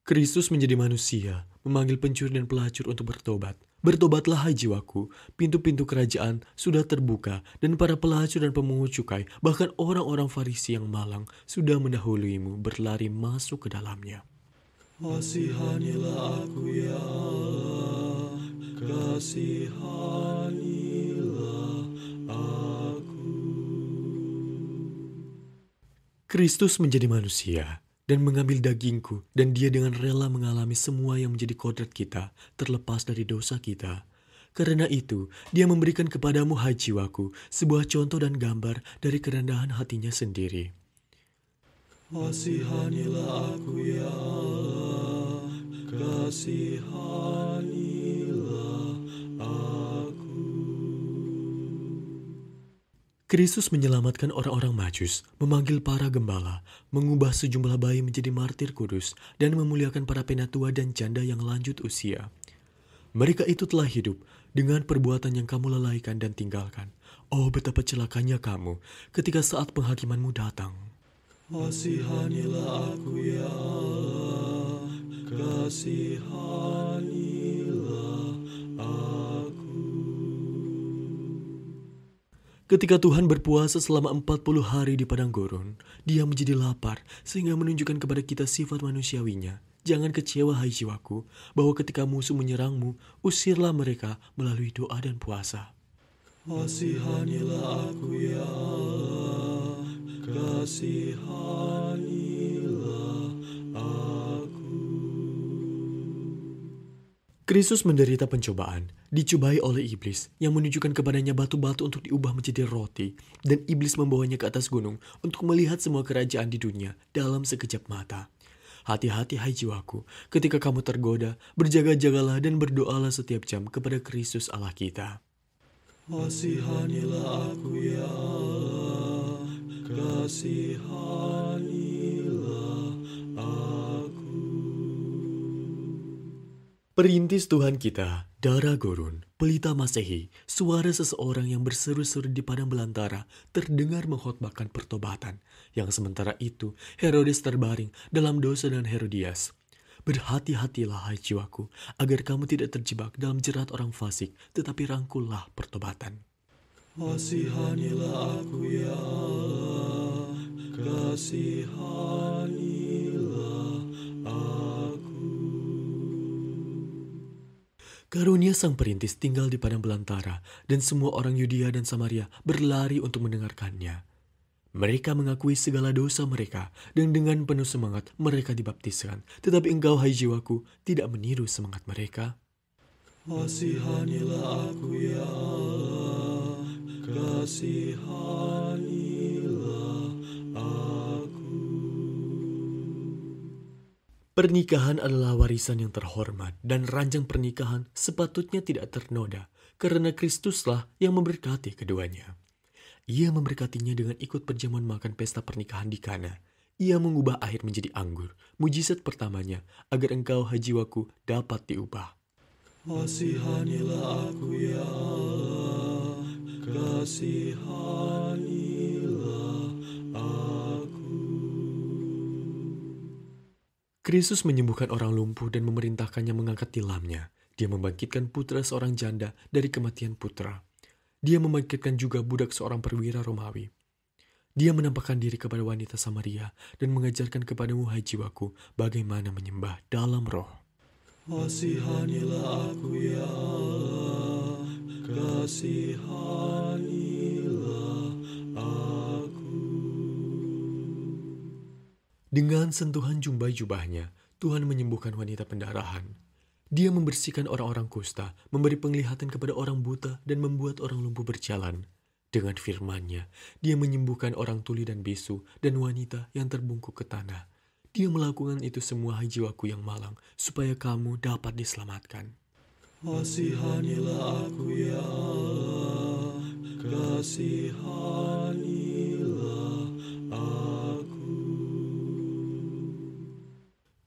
Speaker 1: Kristus menjadi manusia, memanggil pencuri dan pelacur untuk bertobat. Bertobatlah, hai jiwaku, pintu-pintu kerajaan sudah terbuka, dan para pelacur dan pemungut cukai, bahkan orang-orang Farisi yang malang, sudah mendahuluimu berlari masuk ke dalamnya.
Speaker 2: Kasihanilah aku ya Allah, kasihanilah aku.
Speaker 1: Kristus menjadi manusia dan mengambil dagingku, dan dia dengan rela mengalami semua yang menjadi kodrat kita, terlepas dari dosa kita. Karena itu, dia memberikan kepadamu, hai jiwaku, sebuah contoh dan gambar dari kerendahan hatinya sendiri.
Speaker 2: Kasihanilah aku ya Allah, kasihanilah aku.
Speaker 1: Kristus menyelamatkan orang-orang Majus, memanggil para gembala, mengubah sejumlah bayi menjadi martir kudus, dan memuliakan para penatua dan janda yang lanjut usia. Mereka itu telah hidup dengan perbuatan yang kamu lalaikan dan tinggalkan. Oh, betapa celakanya kamu ketika saat penghakimanmu datang.
Speaker 2: Kasihanilah aku ya Allah, kasihanilah aku.
Speaker 1: Ketika Tuhan berpuasa selama 40 hari di padang gurun, dia menjadi lapar sehingga menunjukkan kepada kita sifat manusiawinya. Jangan kecewa, hai jiwaku, bahwa ketika musuh menyerangmu, usirlah mereka melalui doa dan puasa.
Speaker 2: Kasihanilah aku ya Allah, kasihanilah aku.
Speaker 1: Kristus menderita pencobaan, dicobai oleh iblis yang menunjukkan kepadanya batu-batu untuk diubah menjadi roti, dan iblis membawanya ke atas gunung untuk melihat semua kerajaan di dunia dalam sekejap mata. Hati-hati, hai jiwaku, ketika kamu tergoda, berjaga-jagalah dan berdoalah setiap jam kepada Kristus Allah kita.
Speaker 2: Kasihanilah aku ya Allah, kasihanilah aku.
Speaker 1: Perintis Tuhan kita, darah gurun, pelita Masehi, suara seseorang yang berseru-seru di padang belantara terdengar mengkhotbahkan pertobatan, yang sementara itu Herodes terbaring dalam dosa dan Herodias. Berhati-hatilah, hai jiwaku, agar kamu tidak terjebak dalam jerat orang fasik, tetapi rangkullah pertobatan.
Speaker 2: Kasihanilah aku ya Allah, kasihanilah aku.
Speaker 1: Karunia sang perintis tinggal di padang belantara, dan semua orang Yudea dan Samaria berlari untuk mendengarkannya. Mereka mengakui segala dosa mereka, dan dengan penuh semangat mereka dibaptiskan. Tetapi engkau, hai jiwaku, tidak meniru semangat mereka.
Speaker 2: Kasihanilah aku ya Allah, kasihanilah aku.
Speaker 1: Pernikahan adalah warisan yang terhormat dan ranjang pernikahan sepatutnya tidak ternoda karena Kristuslah yang memberkati keduanya. Ia memberkatinya dengan ikut perjamuan makan pesta pernikahan di Kana. Ia mengubah air menjadi anggur, mujizat pertamanya, agar engkau, hai jiwaku, dapat diubah.
Speaker 2: Kasihanilah aku ya Allah, kasihanilah aku.
Speaker 1: Kristus menyembuhkan orang lumpuh dan memerintahkannya mengangkat tilamnya. Dia membangkitkan putra seorang janda dari kematian putra. Dia membangkitkan juga budak seorang perwira Romawi. Dia menampakkan diri kepada wanita Samaria dan mengajarkan kepadamu, hai jiwaku, bagaimana menyembah dalam roh.
Speaker 2: Kasihanilah aku ya Allah, kasihanilah aku.
Speaker 1: Dengan sentuhan jubah-jubahnya, Tuhan menyembuhkan wanita pendarahan. Dia membersihkan orang-orang kusta, memberi penglihatan kepada orang buta, dan membuat orang lumpuh berjalan. Dengan firman-Nya, Dia menyembuhkan orang tuli dan bisu, dan wanita yang terbungkuk ke tanah. Dia melakukan itu semua, hai jiwaku yang malang, supaya kamu dapat diselamatkan.
Speaker 2: Kasihanilah aku ya Allah, kasihanilah aku.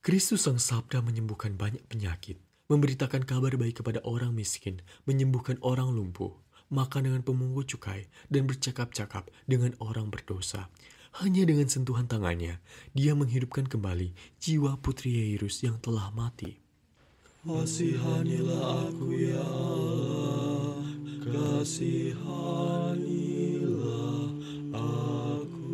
Speaker 1: Kristus Sang Sabda menyembuhkan banyak penyakit, memberitakan kabar baik kepada orang miskin, menyembuhkan orang lumpuh, makan dengan pemungut cukai, dan bercakap-cakap dengan orang berdosa. Hanya dengan sentuhan tangannya, Dia menghidupkan kembali jiwa putri Yairus yang telah mati.
Speaker 2: Kasihanilah aku ya Allah, kasihanilah aku.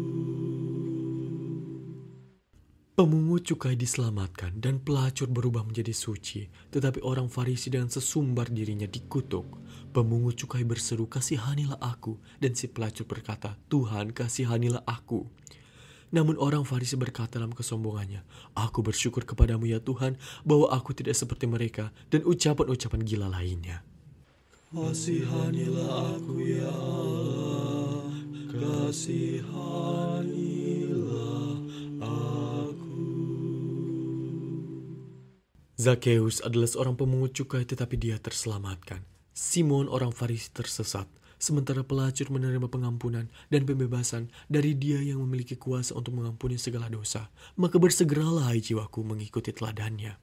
Speaker 1: Pemungut cukai diselamatkan dan pelacur berubah menjadi suci, tetapi orang Farisi dengan sesumbar dirinya dikutuk. Pemungut cukai berseru, kasihanilah aku, dan si pelacur berkata, Tuhan, kasihanilah aku. Namun orang Farisi berkata dalam kesombongannya, aku bersyukur kepadamu ya Tuhan, bahwa aku tidak seperti mereka, dan ucapan-ucapan gila lainnya.
Speaker 2: Kasihanilah aku ya Allah, kasihanilah aku.
Speaker 1: Zakeus adalah seorang pemungut cukai tetapi dia terselamatkan. Simon orang Farisi tersesat, sementara pelacur menerima pengampunan dan pembebasan dari Dia yang memiliki kuasa untuk mengampuni segala dosa. Maka bersegeralah, hai jiwaku, mengikuti teladannya.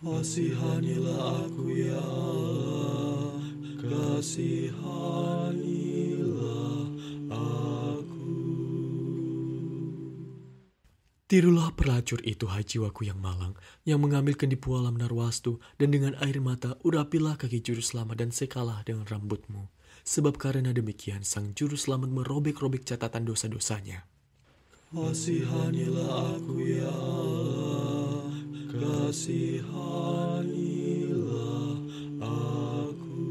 Speaker 2: Kasihanilah aku ya Allah, kasihanilah aku.
Speaker 1: Tirulah pelacur itu, hai jiwaku yang malang, yang mengambil kendipu alam Narwastu, dan dengan air mata urapilah kaki juru selamat dan sekalah dengan rambutmu. Sebab karena demikian sang juru selamat merobek-robek catatan dosa-dosanya.
Speaker 2: Kasihanilah aku ya Allah, kasihanilah aku.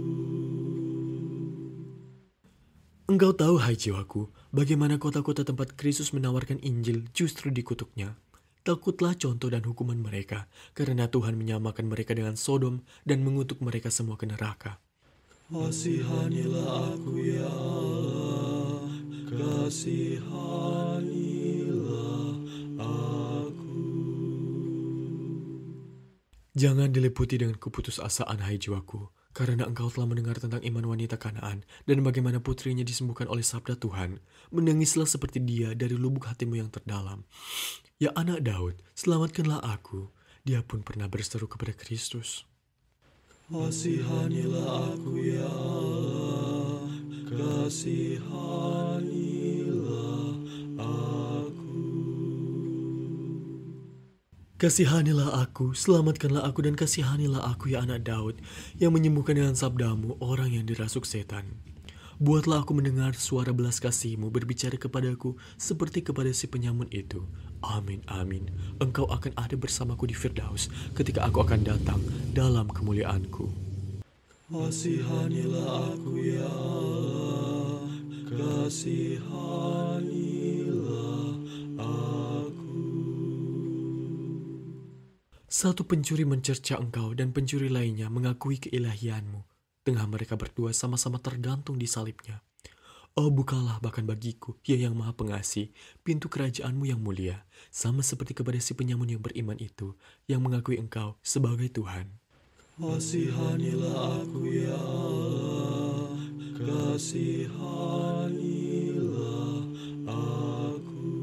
Speaker 1: Engkau tahu, hai jiwaku, bagaimana kota-kota tempat Kristus menawarkan Injil justru dikutuknya. Takutlah contoh dan hukuman mereka, karena Tuhan menyamakan mereka dengan Sodom dan mengutuk mereka semua ke neraka.
Speaker 2: Kasihanilah aku ya Allah, kasihanilah aku.
Speaker 1: Jangan diliputi dengan keputusasaan, hai jiwaku, karena engkau telah mendengar tentang iman wanita Kanaan dan bagaimana putrinya disembuhkan oleh sabda Tuhan. Menangislah seperti dia dari lubuk hatimu yang terdalam. Ya anak Daud, selamatkanlah aku. Dia pun pernah berseru kepada Kristus.
Speaker 2: Kasihanilah aku ya Allah, kasihanilah aku.
Speaker 1: Kasihanilah aku, selamatkanlah aku dan kasihanilah aku ya anak Daud, yang menyembuhkan dengan sabdamu orang yang dirasuk setan. Buatlah aku mendengar suara belas kasih-Mu berbicara kepadaku seperti kepada si penyamun itu. Amin, amin. Engkau akan ada bersamaku di Firdaus ketika aku akan datang dalam kemuliaanku.
Speaker 2: Kasihanilah aku ya Allah, kasihanilah aku.
Speaker 1: Satu pencuri mencerca engkau dan pencuri lainnya mengakui keilahianmu. Tengah mereka berdua sama-sama tergantung di salibnya. Oh, bukalah bahkan bagiku, ya yang maha pengasih, pintu kerajaanmu yang mulia, sama seperti kepada si penyamun yang beriman itu, yang mengakui engkau sebagai Tuhan.
Speaker 2: Kasihanilah aku ya Allah, kasihanilah aku.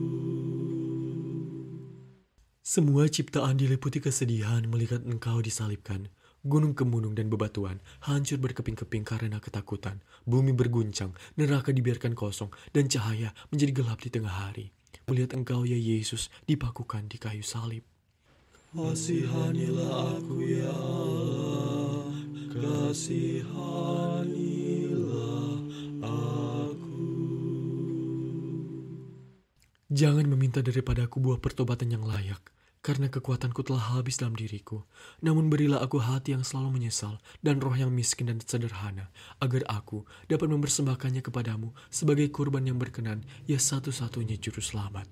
Speaker 1: Semua ciptaan diliputi kesedihan melihat engkau disalibkan. Gunung-kemunung dan bebatuan hancur berkeping-keping karena ketakutan. Bumi berguncang, neraka dibiarkan kosong, dan cahaya menjadi gelap di tengah hari. Melihat engkau ya Yesus dipakukan di kayu salib.
Speaker 2: Kasihanilah aku ya Allah, kasihanilah aku.
Speaker 1: Jangan meminta daripadaku buah pertobatan yang layak, karena kekuatanku telah habis dalam diriku. Namun berilah aku hati yang selalu menyesal dan roh yang miskin dan sederhana, agar aku dapat mempersembahkannya kepadamu sebagai kurban yang berkenan, ya satu-satunya juru selamat.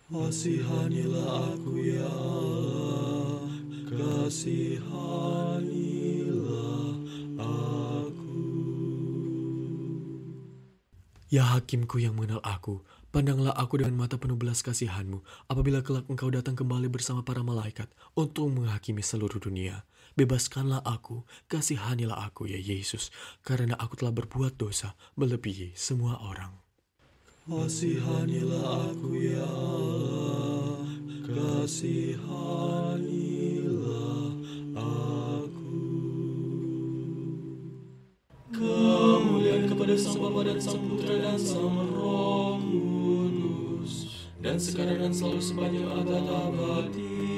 Speaker 2: Kasihanilah aku ya Allah, kasihanilah aku.
Speaker 1: Ya Hakimku yang mengenal aku, pandanglah aku dengan mata penuh belas kasihan-Mu apabila kelak Engkau datang kembali bersama para malaikat untuk menghakimi seluruh dunia. Bebaskanlah aku, kasihanilah aku ya Yesus, karena aku telah berbuat dosa melebihi semua orang.
Speaker 2: Kasihanilah aku ya Allah, kasihanilah aku. Kemuliaan kepada Sang Bapa dan Sang Putra dan Sang Roh Kudus, dan sekarang dan selalu sepanjang abad abadi.